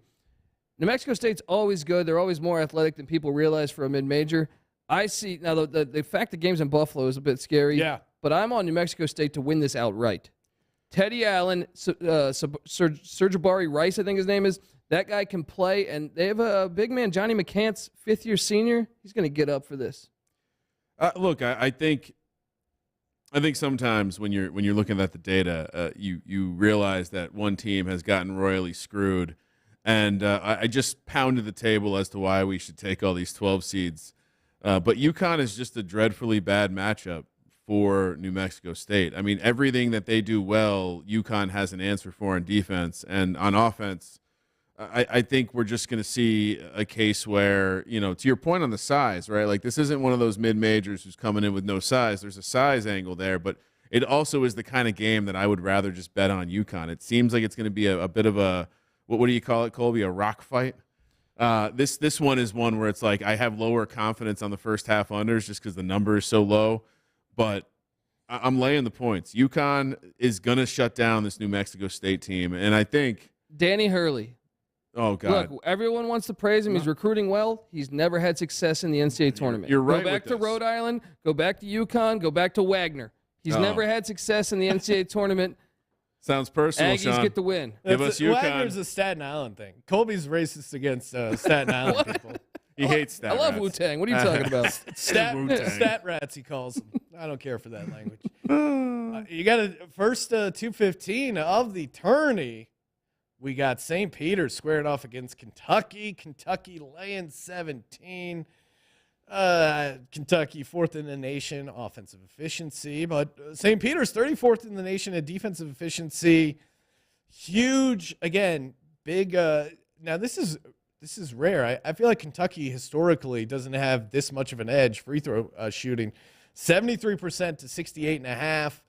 New Mexico State's always good. They're always more athletic than people realize for a mid-major. I see now the fact the game's in Buffalo is a bit scary. Yeah. But I'm on New Mexico State to win this outright. Teddy Allen, Sergibari Rice, I think his name is. That guy can play, and they have a big man, Johnny McCants, 5th-year senior. He's going to get up for this. Look, I think sometimes when you're looking at the data, you realize that one team has gotten royally screwed, and I just pounded the table as to why we should take all these 12 seeds. But UConn is just a dreadfully bad matchup for New Mexico State. I mean, everything that they do well, UConn has an answer for on defense, and on offense. I think we're just going to see a case where, to your point on the size, right? Like, this isn't one of those mid-majors who's coming in with no size. There's a size angle there, but it also is the kind of game that I would rather just bet on UConn. It seems like it's going to be a bit of a, what do you call it, Colby? A rock fight? This one is one where it's like I have lower confidence on the first half unders just because the number is so low, but I'm laying the points. UConn is going to shut down this New Mexico State team, and I think Danny Hurley. Oh, God. Look, everyone wants to praise him. He's recruiting well. He's never had success in the NCAA tournament. You're right. Go back with to this. Rhode Island. Go back to UConn. Go back to Wagner. He's never had success in the NCAA tournament. Sounds personal, Aggies Sean. get the win. Give us UConn. Wagner's a Staten Island thing. Colby's racist against Staten Island people. He hates stat I love rats. Wu-Tang. What are you talking about? Stat rats, he calls them. I don't care for that language. You got a first 2:15 of the tourney. We got St. Peter's squaring off against Kentucky. Kentucky laying 17. Kentucky 4th in the nation offensive efficiency, but St. Peter's 34th in the nation at defensive efficiency. Huge, again, big. Now this is rare. I feel like Kentucky historically doesn't have this much of an edge free throw shooting. 73% to 68.5.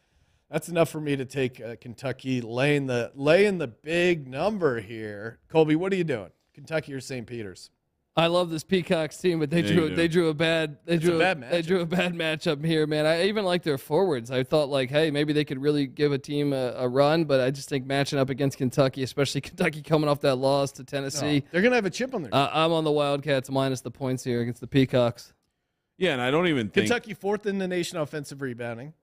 That's enough for me to take Kentucky laying the big number here. Colby, what are you doing? Kentucky or St. Peter's? I love this Peacocks team, but they drew a bad matchup here, man. I even like their forwards. I thought like, hey, maybe they could really give a team a run, but I just think matching up against Kentucky, especially Kentucky coming off that loss to Tennessee, They're gonna have a chip on their. I'm on the Wildcats minus the points here against the Peacocks. Yeah, and I don't even think Kentucky 4th in the nation offensive rebounding.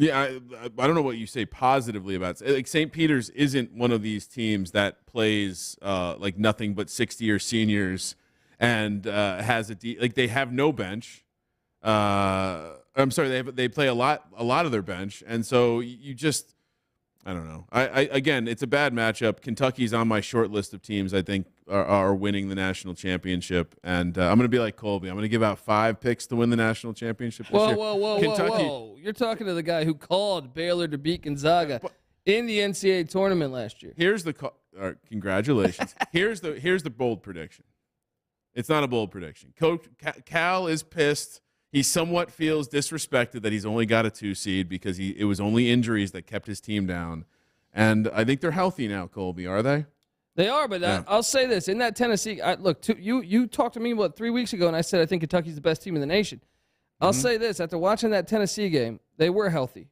Yeah, I don't know what you say positively about it. Like St. Peter's isn't one of these teams that plays like nothing but 60-year seniors and has like they have no bench. I'm sorry, they play a lot of their bench, and so you just I don't know. Again, it's a bad matchup. Kentucky's on my short list of teams I think are winning the national championship, and I'm going to be like Colby. I'm going to give out 5 picks to win the national championship this year. Whoa. You're talking to the guy who called Baylor to beat Gonzaga in the NCAA tournament last year. Here's the congratulations. here's the bold prediction. It's not a bold prediction. Coach Cal is pissed. He somewhat feels disrespected that he's only got a 2 seed because it was only injuries that kept his team down. And I think they're healthy now, Colby, are they? They are, but Yeah. I'll say this. In that Tennessee, you talked to me, 3 weeks ago, and I said I think Kentucky's the best team in the nation. I'll say this. After watching that Tennessee game, they were healthy.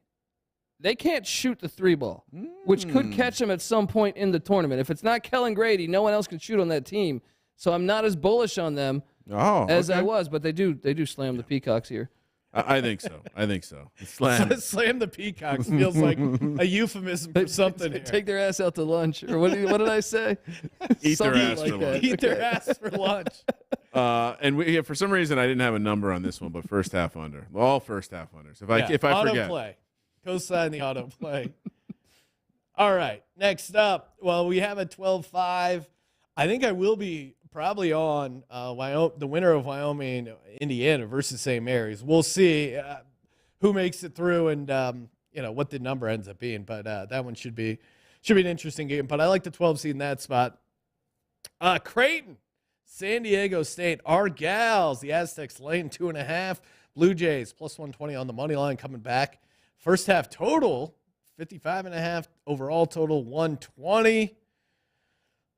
They can't shoot the 3 ball, which could catch them at some point in the tournament. If it's not Kellen Grady, no one else can shoot on that team. So I'm not as bullish on them as I was, but they do slam the Peacocks here. I think so. Slam. Slam the Peacocks feels like a euphemism for something here. Take their ass out to lunch, or what did I say? Eat their Something ass like for that. lunch. Eat their ass for lunch. And for some reason, I didn't have a number on this one, but first half under. All first half unders. If I forget. Autoplay. Co-sign the autoplay. All right. Next up, well, we have a 12-5. I think I will be probably on the winner of Wyoming, Indiana versus St. Mary's. We'll see who makes it through and what the number ends up being. But that one should be an interesting game. But I like the 12 seed in that spot. Creighton, San Diego State, our gals, the Aztecs laying 2.5. Blue Jays plus 120 on the money line coming back. First half total 55.5 overall total, 120.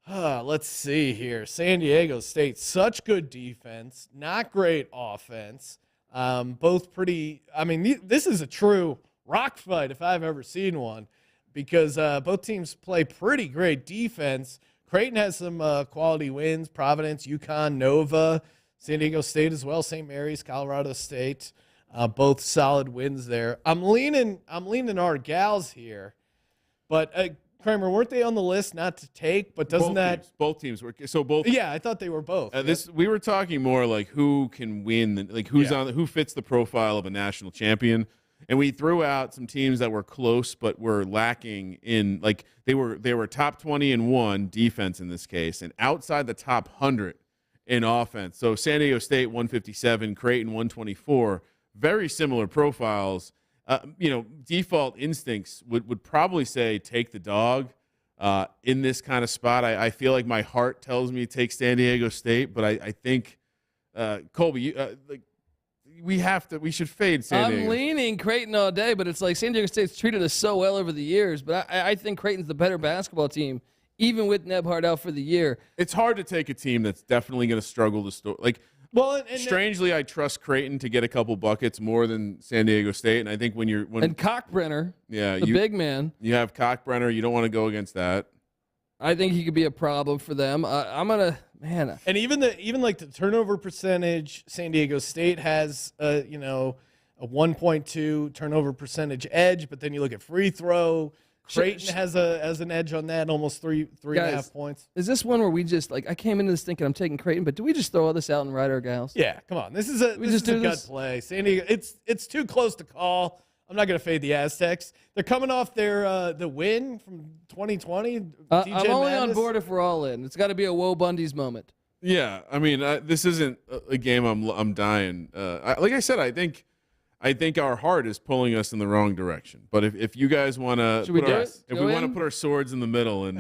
Let's see here. San Diego State, such good defense, not great offense. Both pretty, I mean, this is a true rock fight if I've ever seen one, because both teams play pretty great defense. Creighton has some quality wins, Providence, UConn, Nova, San Diego State as well, St. Mary's, Colorado State, both solid wins there. I'm leaning our gals here, but Kramer, weren't they on the list not to take? But doesn't both teams were so both? Yeah, I thought they were both. We were talking more like who can win, like who fits the profile of a national champion, and we threw out some teams that were close but were lacking in, like they were top 20 in one defense in this case, and outside the top 100 in offense. So San Diego State 157, Creighton 124, very similar profiles. Default instincts would probably say take the dog in this kind of spot. I feel like my heart tells me take San Diego State, but I think Colby, we should fade San Diego. I'm leaning Creighton all day, but it's like San Diego State's treated us so well over the years. But I think Creighton's the better basketball team, even with Nebhard out for the year. It's hard to take a team that's definitely going to struggle to store. Well, strangely, I trust Creighton to get a couple buckets more than San Diego State, and I think when Cockbrenner, the big man, you have Cockbrenner, you don't want to go against that. I think he could be a problem for them. And even like the turnover percentage, San Diego State has a 1.2 turnover percentage edge, but then you look at free throw. Creighton has an edge on that, almost three and a half points. Is this one where we just I came into this thinking I'm taking Creighton, but do we just throw all this out and ride our gals? Yeah, come on. This is a gut play. San Diego, it's too close to call. I'm not going to fade the Aztecs. They're coming off their the win from 2020. I'm only on board if we're all in. It's got to be a Woe Bundy's moment. Yeah, I mean, this isn't a game I'm dying. Like I said, I think our heart is pulling us in the wrong direction. But if you guys want to, if we want to put our swords in the middle and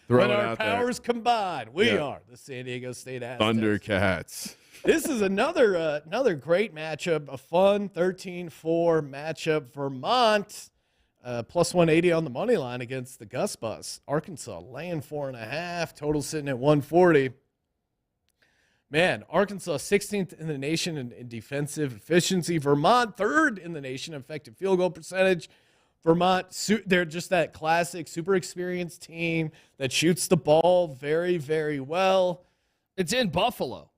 throw it out there, our powers combine, we are the San Diego State Aztecs. Thundercats. This is another great matchup, a fun 13-4 matchup. Vermont plus 180 on the money line against the Gus Bus. Arkansas laying 4.5, total sitting at 140. Man, Arkansas 16th in the nation in defensive efficiency. Vermont 3rd in the nation in effective field goal percentage. Vermont, they're just that classic super experienced team that shoots the ball very, very well. It's in Buffalo.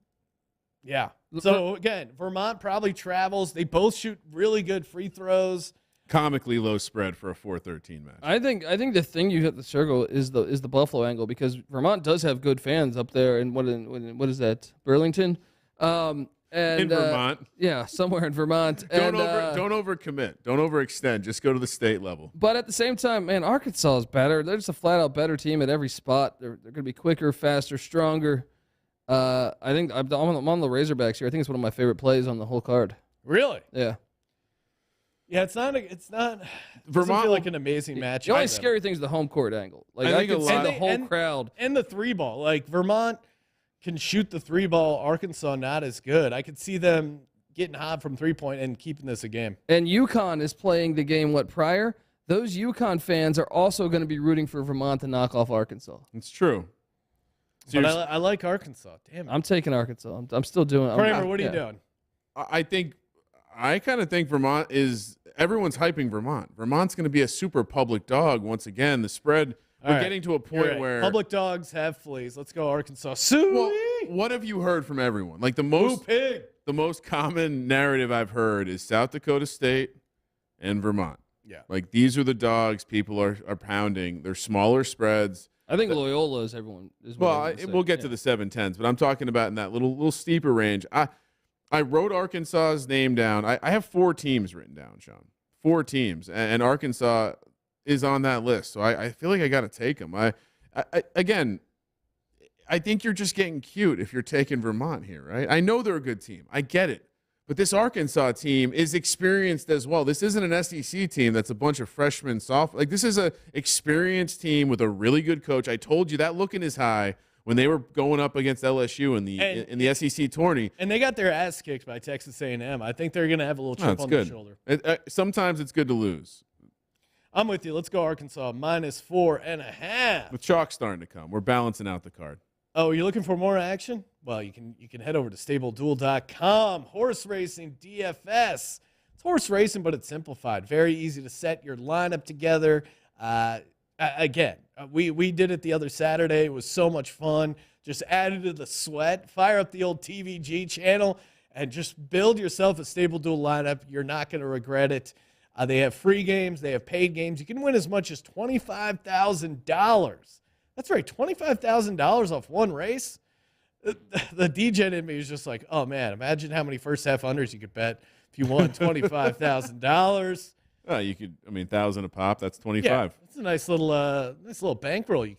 Yeah. So, again, Vermont probably travels. They both shoot really good free throws. Comically low spread for a 4-13 match. I think the thing you hit the circle is the Buffalo angle, because Vermont does have good fans up there in what is that, Burlington? In Vermont. Yeah, somewhere in Vermont. Don't overcommit. Don't overextend. Just go to the state level. But at the same time, man, Arkansas is better. They're just a flat-out better team at every spot. They're going to be quicker, faster, stronger. I think I'm on the Razorbacks here. I think it's one of my favorite plays on the whole card. Really? Yeah. Yeah, it's not. Vermont feel like an amazing match. The only scary thing is the home court angle. Like I can see the whole crowd and the three ball. Like Vermont can shoot the three ball. Arkansas not as good. I could see them getting hot from 3-point and keeping this a game. And UConn is playing the game prior. Those UConn fans are also going to be rooting for Vermont to knock off Arkansas. It's true. But I like Arkansas. Damn it. I'm taking Arkansas. I'm still doing. Kramer, what are you doing? I kind of think Vermont is. Everyone's hyping Vermont. Vermont's going to be a super public dog once again. The spread. We're getting to a point where public dogs have fleas. Let's go Arkansas. Well, what have you heard from everyone? Like the most common narrative I've heard is South Dakota State and Vermont. Yeah. Like these are the dogs people are pounding. They're smaller spreads. I think Loyola is everyone. We'll get to the 7-10s, but I'm talking about in that little steeper range. I wrote Arkansas's name down. I have 4 teams written down, Sean. 4 teams, and Arkansas is on that list. So I feel like I got to take them. Again, I think you're just getting cute if you're taking Vermont here, right? I know they're a good team. I get it. But this Arkansas team is experienced as well. This isn't an SEC team that's a bunch of freshmen soft. Like this is a experienced team with a really good coach. I told you that look in his eye when they were going up against LSU in the SEC tourney. And they got their ass kicked by Texas A&M. I think they're going to have a little chip on their shoulder. Sometimes it's good to lose. I'm with you. Let's go Arkansas -4.5. The chalk's starting to come. We're balancing out the card. Oh, you're looking for more action? Well, you can head over to StableDuel.com. Horse racing DFS. It's horse racing, but it's simplified. Very easy to set your lineup together. Again, we did it the other Saturday. It was so much fun. Just added to the sweat. Fire up the old TVG channel and just build yourself a StableDuel lineup. You're not going to regret it. They have free games. They have paid games. You can win as much as $25,000. That's right, $25,000 off one race. The Degen in me is just like, oh, man, imagine how many first-half unders you could bet if you won $25,000. You could, 1,000 a pop. That's 25. Yeah, it's a nice little bankroll you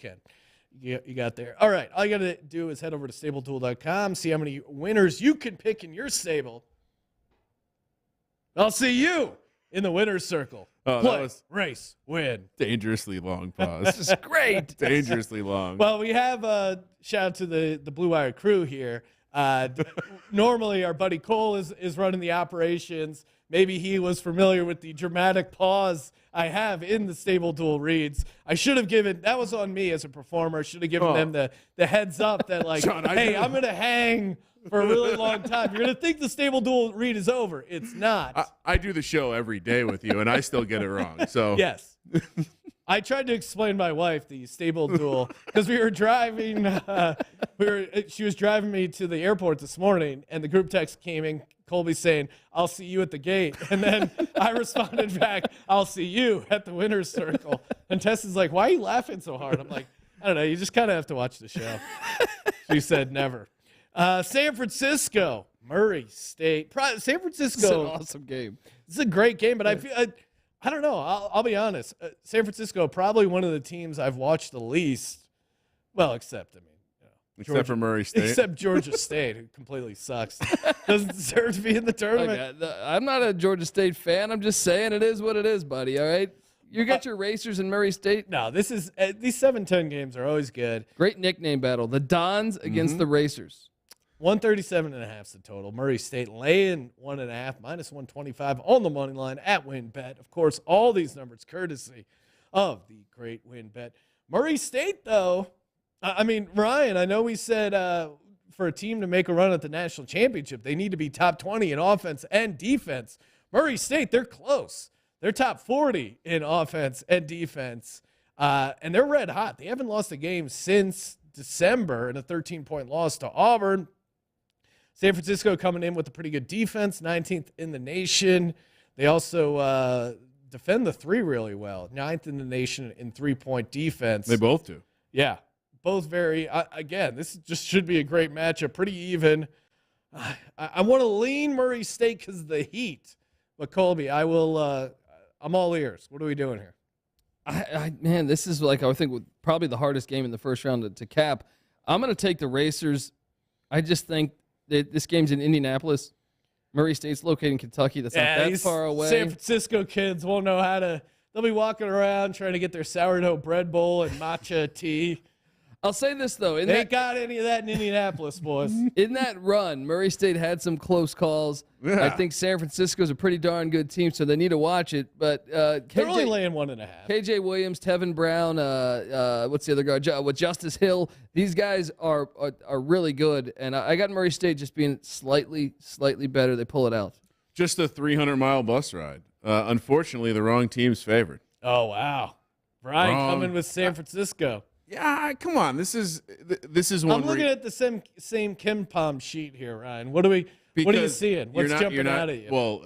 got there. All right, all you got to do is head over to StableDuel.com, see how many winners you can pick in your stable. I'll see you in the winner's circle. Oh, Play, that was race, win. dangerously long pause. This is great. Dangerously long. Well, we have a shout out to the Blue Wire crew here. Normally, our buddy Cole is running the operations. Maybe he was familiar with the dramatic pause I have in the StableDuel reads. I should have given, that was on me as a performer. I should have given them the heads up that like, John, hey, I'm going to hang for a really long time. You're going to think the StableDuel read is over. It's not. I do the show every day with you, and I still get it wrong. So Yes. I tried to explain to my wife the StableDuel because we were driving. She was driving me to the airport this morning, and the group text came in. Colby saying, "I'll see you at the gate," and then I responded back, "I'll see you at the winner's circle." And Tessa's like, "Why are you laughing so hard?" I'm like, "I don't know. You just kind of have to watch the show." She said, "Never." San Francisco, Murray State. San Francisco. It's an awesome game. This is a great game, but I feel I don't know. I'll be honest. San Francisco, probably one of the teams I've watched the least. Well, except except for Murray State. Except Georgia State, who completely sucks. Doesn't deserve to be in the tournament. I'm not a Georgia State fan. I'm just saying it is what it is, buddy. All right. You got your racers in Murray State. No, this is these 7-10 games are always good. Great nickname battle. The Dons against the Racers. 137.5 is the total. Murray State laying 1.5, -125 on the money line at WinBet. Of course, all these numbers courtesy of the great WinBet. Murray State, though, Ryan, I know we said for a team to make a run at the national championship, they need to be top 20 in offense and defense. Murray State, they're close. They're top 40 in offense and defense, and they're red hot. They haven't lost a game since December in a 13-point loss to Auburn. San Francisco coming in with a pretty good defense, 19th in the nation. They also defend the three really well, 9th in the nation in three-point defense. They both do. Yeah, both very. Again, this just should be a great matchup, pretty even. I want to lean Murray State because of the heat, but Colby, I will. I'm all ears. What are we doing here? Man, this is I think probably the hardest game in the first round to cap. I'm going to take the Racers. I just think that this game's in Indianapolis. Murray State's located in Kentucky. That's not that far away. San Francisco kids won't know how to. They'll be walking around trying to get their sourdough bread bowl and matcha tea. I'll say this, though. They ain't got any of that in Indianapolis, boys. In that run, Murray State had some close calls. Yeah. I think San Francisco's a pretty darn good team, so they need to watch it. But They're only laying 1.5. KJ Williams, Tevin Brown, what's the other guy? With Justice Hill. These guys are really good, and I got Murray State just being slightly better. They pull it out. Just a 300-mile bus ride. Unfortunately, the wrong team's favored. Oh, wow. Brian coming with San Francisco. Yeah, come on. This is one. I'm looking at the same Kim Palm sheet here, Ryan. What are you seeing? What's jumping out at you? Well,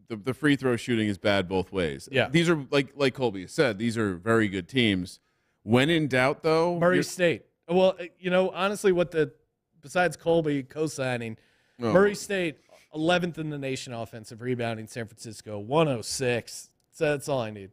the free throw shooting is bad both ways. Yeah. These are like Colby said. These are very good teams. When in doubt, though, Murray State. Well, honestly, besides Colby co-signing, Murray State 11th in the nation offensive rebounding. San Francisco 106. So that's all I need.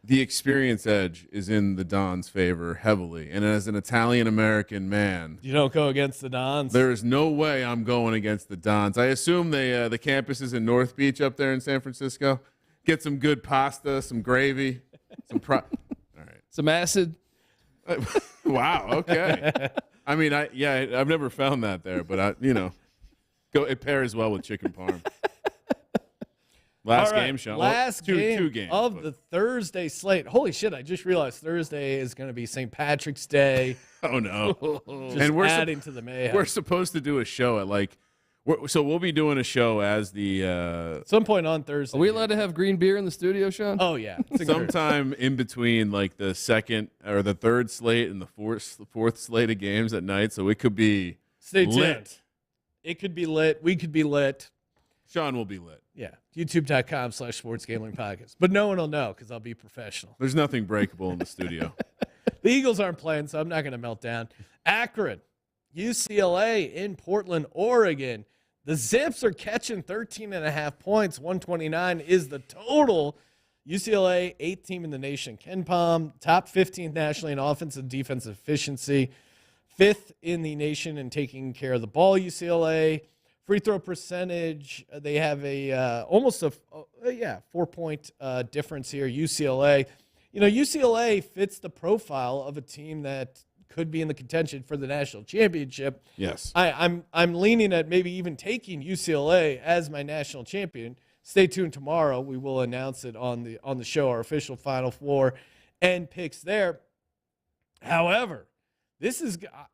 The experience edge is in the Dons' favor heavily. And as an Italian-American man, You don't go against the Dons. there is no way I'm going against the Dons. I assume the campus is in North Beach up there in San Francisco. Get some good pasta, some gravy, all right. Some acid. Wow, okay. I've never found that there, but it pairs well with chicken parm. Last All right, game, Sean. Last Well, game two games, of but- the Thursday slate. Holy shit, I just realized Thursday is going to be St. Patrick's Day. Oh no! Just And we're adding to the mayhem. we're supposed to do a show at so we'll be doing a show as the At some point on Thursday. Are we allowed to have green beer in the studio, Sean? Oh, yeah. It's a sometime in between like the second or the third slate and the fourth slate of games at night. So it could be Stay tuned. lit. It could be lit. We could be lit. Sean will be lit. Yeah. YouTube.com/sportsgamblingpodcast. But no one will know because I'll be professional. There's nothing breakable in the studio. The Eagles aren't playing, so I'm not going to melt down. Akron, UCLA in Portland, Oregon. The Zips are catching 13.5 points. 129 is the total. UCLA, 8th team in the nation. Ken Palm, top 15th nationally in offensive and defensive efficiency. 5th in the nation in taking care of the ball, UCLA. Free throw percentage, they have almost a 4-point difference here. UCLA. UCLA fits the profile of a team that could be in the contention for the national championship. Yes. I'm leaning at maybe even taking UCLA as my national champion. Stay tuned tomorrow. We will announce it on the show, our official Final Four and picks there. However,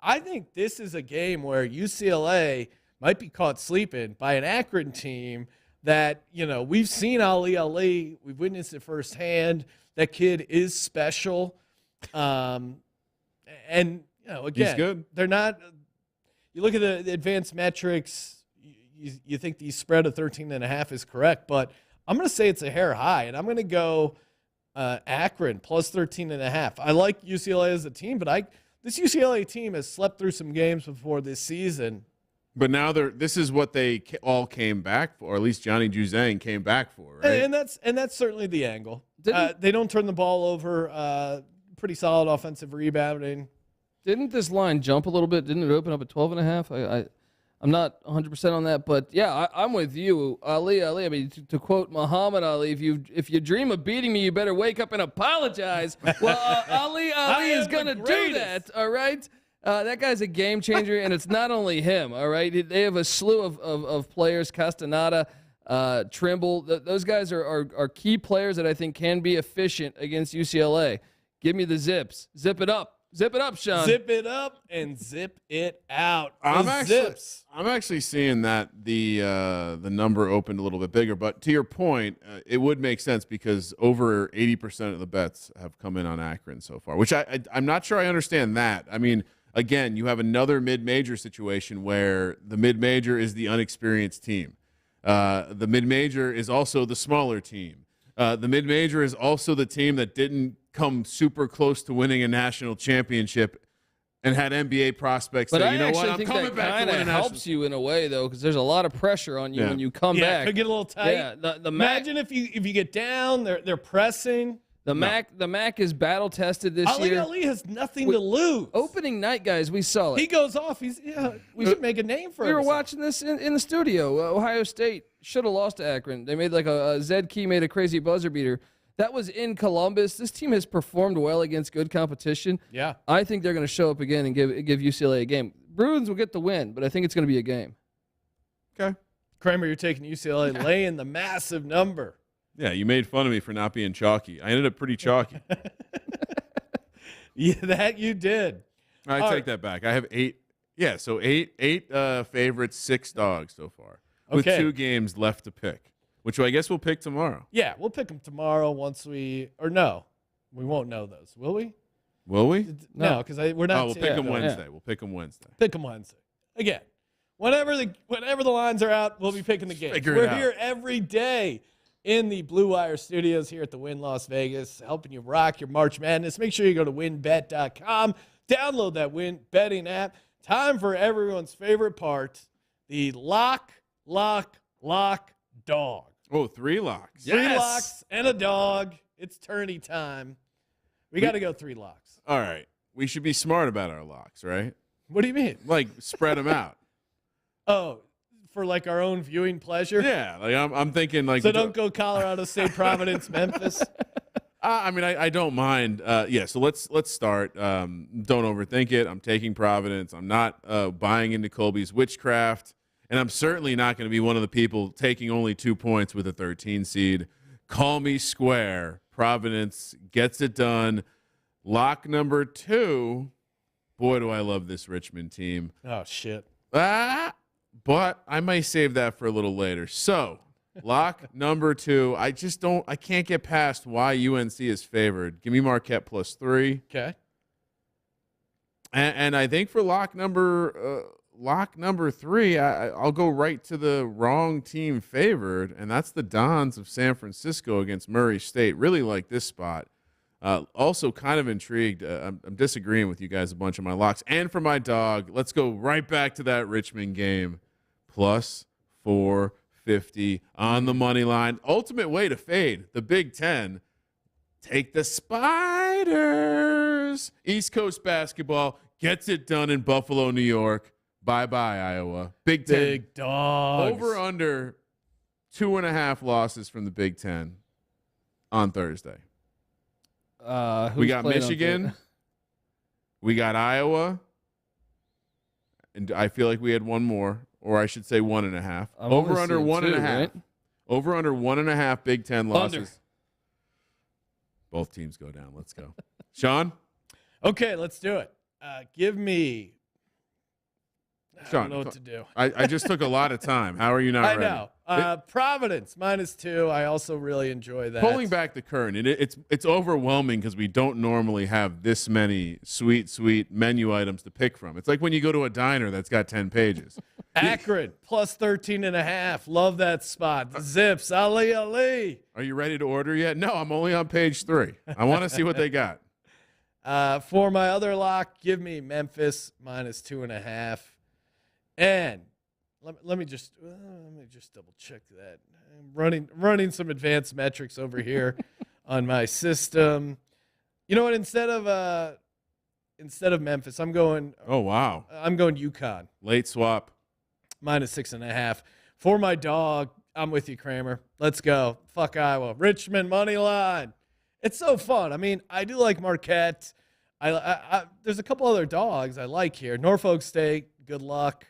I think this is a game where UCLA might be caught sleeping by an Akron team that, we've seen Ali. We've witnessed it firsthand. That kid is special. And, again, He's good. They're not – you look at the advanced metrics, you think the spread of 13.5 is correct, but I'm going to say it's a hair high, and I'm going to go Akron plus 13.5. I like UCLA as a team, but this UCLA team has slept through some games before this season. But now this is what they all came back for, or at least Johnny Juzang came back for, right? And that's certainly the angle. They don't turn the ball over. Pretty solid offensive rebounding. Didn't this line jump a little bit? Didn't it open up at 12.5? I'm not 100% on that, but yeah, I'm with you, Ali. I mean, to quote Muhammad Ali, if you dream of beating me, you better wake up and apologize. Well, Ali is gonna do that. All right. That guy's a game changer, and it's not only him. All right, they have a slew of players: Castaneda, Trimble. Those guys are key players that I think can be efficient against UCLA. Give me the Zips. Zip it up, Sean. Zip it up and zip it out. I'm Zips. actually seeing that the number opened a little bit bigger. But to your point, it would make sense because over 80% of the bets have come in on Akron so far, which I'm not sure I understand that. I mean, again, you have another mid-major situation where the mid-major is the unexperienced team. The mid-major is also the smaller team. The mid-major is also the team that didn't come super close to winning a national championship and had NBA prospects But say, I you know what, actually I'm think coming that back to kind win a of national helps you in a way, though, because there's a lot of pressure on you when you come Yeah, back. could get a little tight. Yeah, the Imagine if you get down, they're pressing. The MAC is battle tested this year. Ali has nothing to lose. Opening night, guys, we saw it. He goes off. We should make a name for him. We were watching this in the studio. Ohio State should have lost to Akron. They made like Zed Key made a crazy buzzer beater. That was in Columbus. This team has performed well against good competition. Yeah. I think they're going to show up again and give UCLA a game. Bruins will get the win, but I think it's going to be a game. Okay. Kramer, you're taking UCLA, laying the massive number. Yeah, you made fun of me for not being chalky. I ended up pretty chalky. Yeah, that you did. I take that back. I have 8. Yeah, so eight favorites, 6 dogs so far, with Okay. 2 games left to pick, which I guess we'll pick tomorrow. Yeah, we'll pick them tomorrow we won't know those, will we? Will we? No, because we're not. Oh, we'll pick them no. Wednesday. We'll pick them Wednesday. Pick them Wednesday. Again, whenever the lines are out, we'll be picking the games. Figure it We're out. here every day in the Blue Wire Studios here at the Wynn Las Vegas, helping you rock your March Madness. Make sure you go to wynnbet.com, download that Wynn betting app. Time for everyone's favorite part, the lock dog. Oh, 3 locks. 3 locks and a dog. It's tourney time. We got to go 3 locks. All right. We should be smart about our locks, right? What do you mean? Like, spread them out. Oh, for like our own viewing pleasure? Yeah, like I'm thinking like. So don't go Colorado State, Providence, Memphis. I mean, I don't mind. Yeah, so let's start. Don't overthink it. I'm taking Providence. I'm not buying into Colby's witchcraft. And I'm certainly not going to be one of the people taking only 2 points with a 13 seed. Call me square. Providence gets it done. Lock number 2. Boy, do I love this Richmond team. Oh, shit. But I may save that for a little later. So, lock number 2. I can't get past why UNC is favored. Give me Marquette +3. Okay. And I think for lock number 3, I'll go right to the wrong team favored, and that's the Dons of San Francisco against Murray State. Really like this spot. Also kind of intrigued. I'm disagreeing with you guys a bunch of my locks. And for my dog, let's go right back to that Richmond game. +450 on the money line. Ultimate way to fade the Big Ten. Take the Spiders. East Coast basketball gets it done in Buffalo, New York. Bye-bye, Iowa. Big Ten. Big dogs. Over under 2.5 losses from the Big Ten on Thursday. We got Michigan. We got Iowa. And I feel like we had one more, or I should say 1.5. Over under 1.5. Right? Over under 1.5 Big Ten losses. Under. Both teams go down. Let's go. Sean? Okay, let's do it. Give me. I Sean, don't know what to do. I just took a lot of time. How are you not ready? I know. Providence -2. I also really enjoy that. Pulling back the curtain, it's overwhelming because we don't normally have this many sweet menu items to pick from. It's like when you go to a diner that's got 10 pages. Akron +13.5. Love that spot. The Zips. Ali. Are you ready to order yet? No, I'm only on page 3. I want to see what they got. For my other lock, give me Memphis -2.5. And let me just double check that. I'm running some advanced metrics over here on my system. You know what? Instead of Memphis, I'm going. Oh wow! I'm going UConn. Late swap. -6.5. For my dog, I'm with you, Kramer. Let's go. Fuck Iowa. Richmond money line. It's so fun. I mean, I do like Marquette. There's a couple other dogs I like here. Norfolk State. Good luck.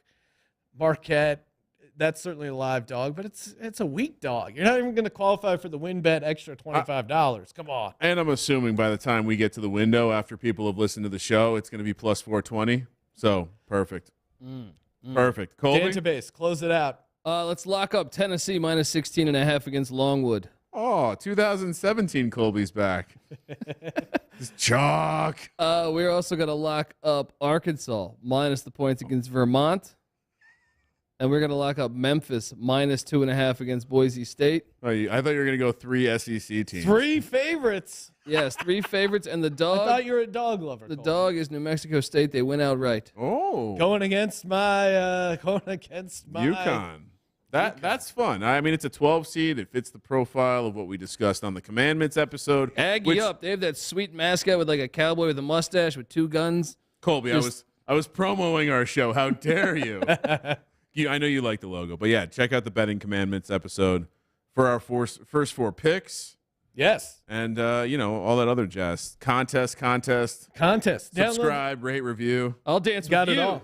Marquette, that's certainly a live dog, but it's a weak dog. You're not even going to qualify for the win bet extra $25. Come on. And I'm assuming by the time we get to the window, after people have listened to the show, it's going to be +420. So perfect. Perfect. Colby? Database, close it out. Let's lock up Tennessee -16.5 against Longwood. Oh, 2017 Colby's back. Just chalk. We're also going to lock up Arkansas minus the points against Vermont. And we're going to lock up Memphis -2.5 against Boise State. Oh, I thought you were going to go 3 SEC teams. 3 favorites. Yes, 3 favorites. And the dog. I thought you were a dog lover. The dog is New Mexico State. They win outright. Oh. Going against my UConn. That's fun. I mean, it's a 12 seed. It fits the profile of what we discussed on the Commandments episode. Aggie up. They have that sweet mascot with like a cowboy with a mustache with 2 guns. Colby, I was promoting our show. How dare you? I know you like the logo, but yeah, check out the Betting Commandments episode for our first 4 picks. Yes. And, all that other jazz. Contest. Subscribe, rate, review. I'll dance Got with it you. all.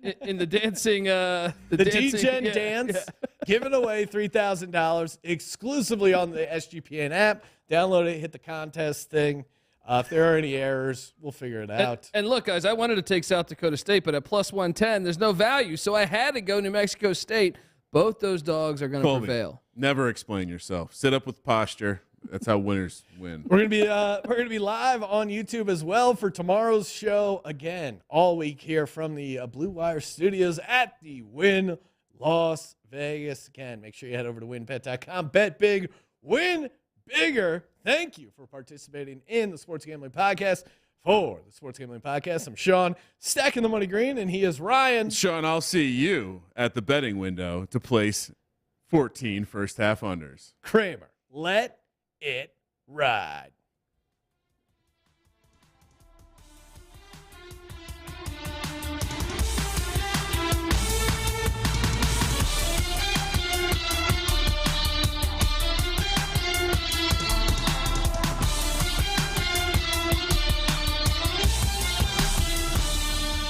In the dancing. The Degen yeah, dance. yeah. Giving away $3,000 exclusively on the SGPN app. Download it, hit the contest thing. If there are any errors, we'll figure it out. And look, guys, I wanted to take South Dakota State, but at +110, there's no value, so I had to go New Mexico State. Both those dogs are going to prevail. Never explain yourself. Sit up with posture. That's how winners win. We're gonna be live on YouTube as well for tomorrow's show again all week here from the Blue Wire Studios at the Wynn Las Vegas. Again, make sure you head over to wynnbet.com. Bet big, win bigger. Thank you for participating in the Sports Gambling Podcast. For the Sports Gambling Podcast, I'm Sean, stacking the money green, and he is Ryan. Sean, I'll see you at the betting window to place 14 first half unders. Kramer, let it ride.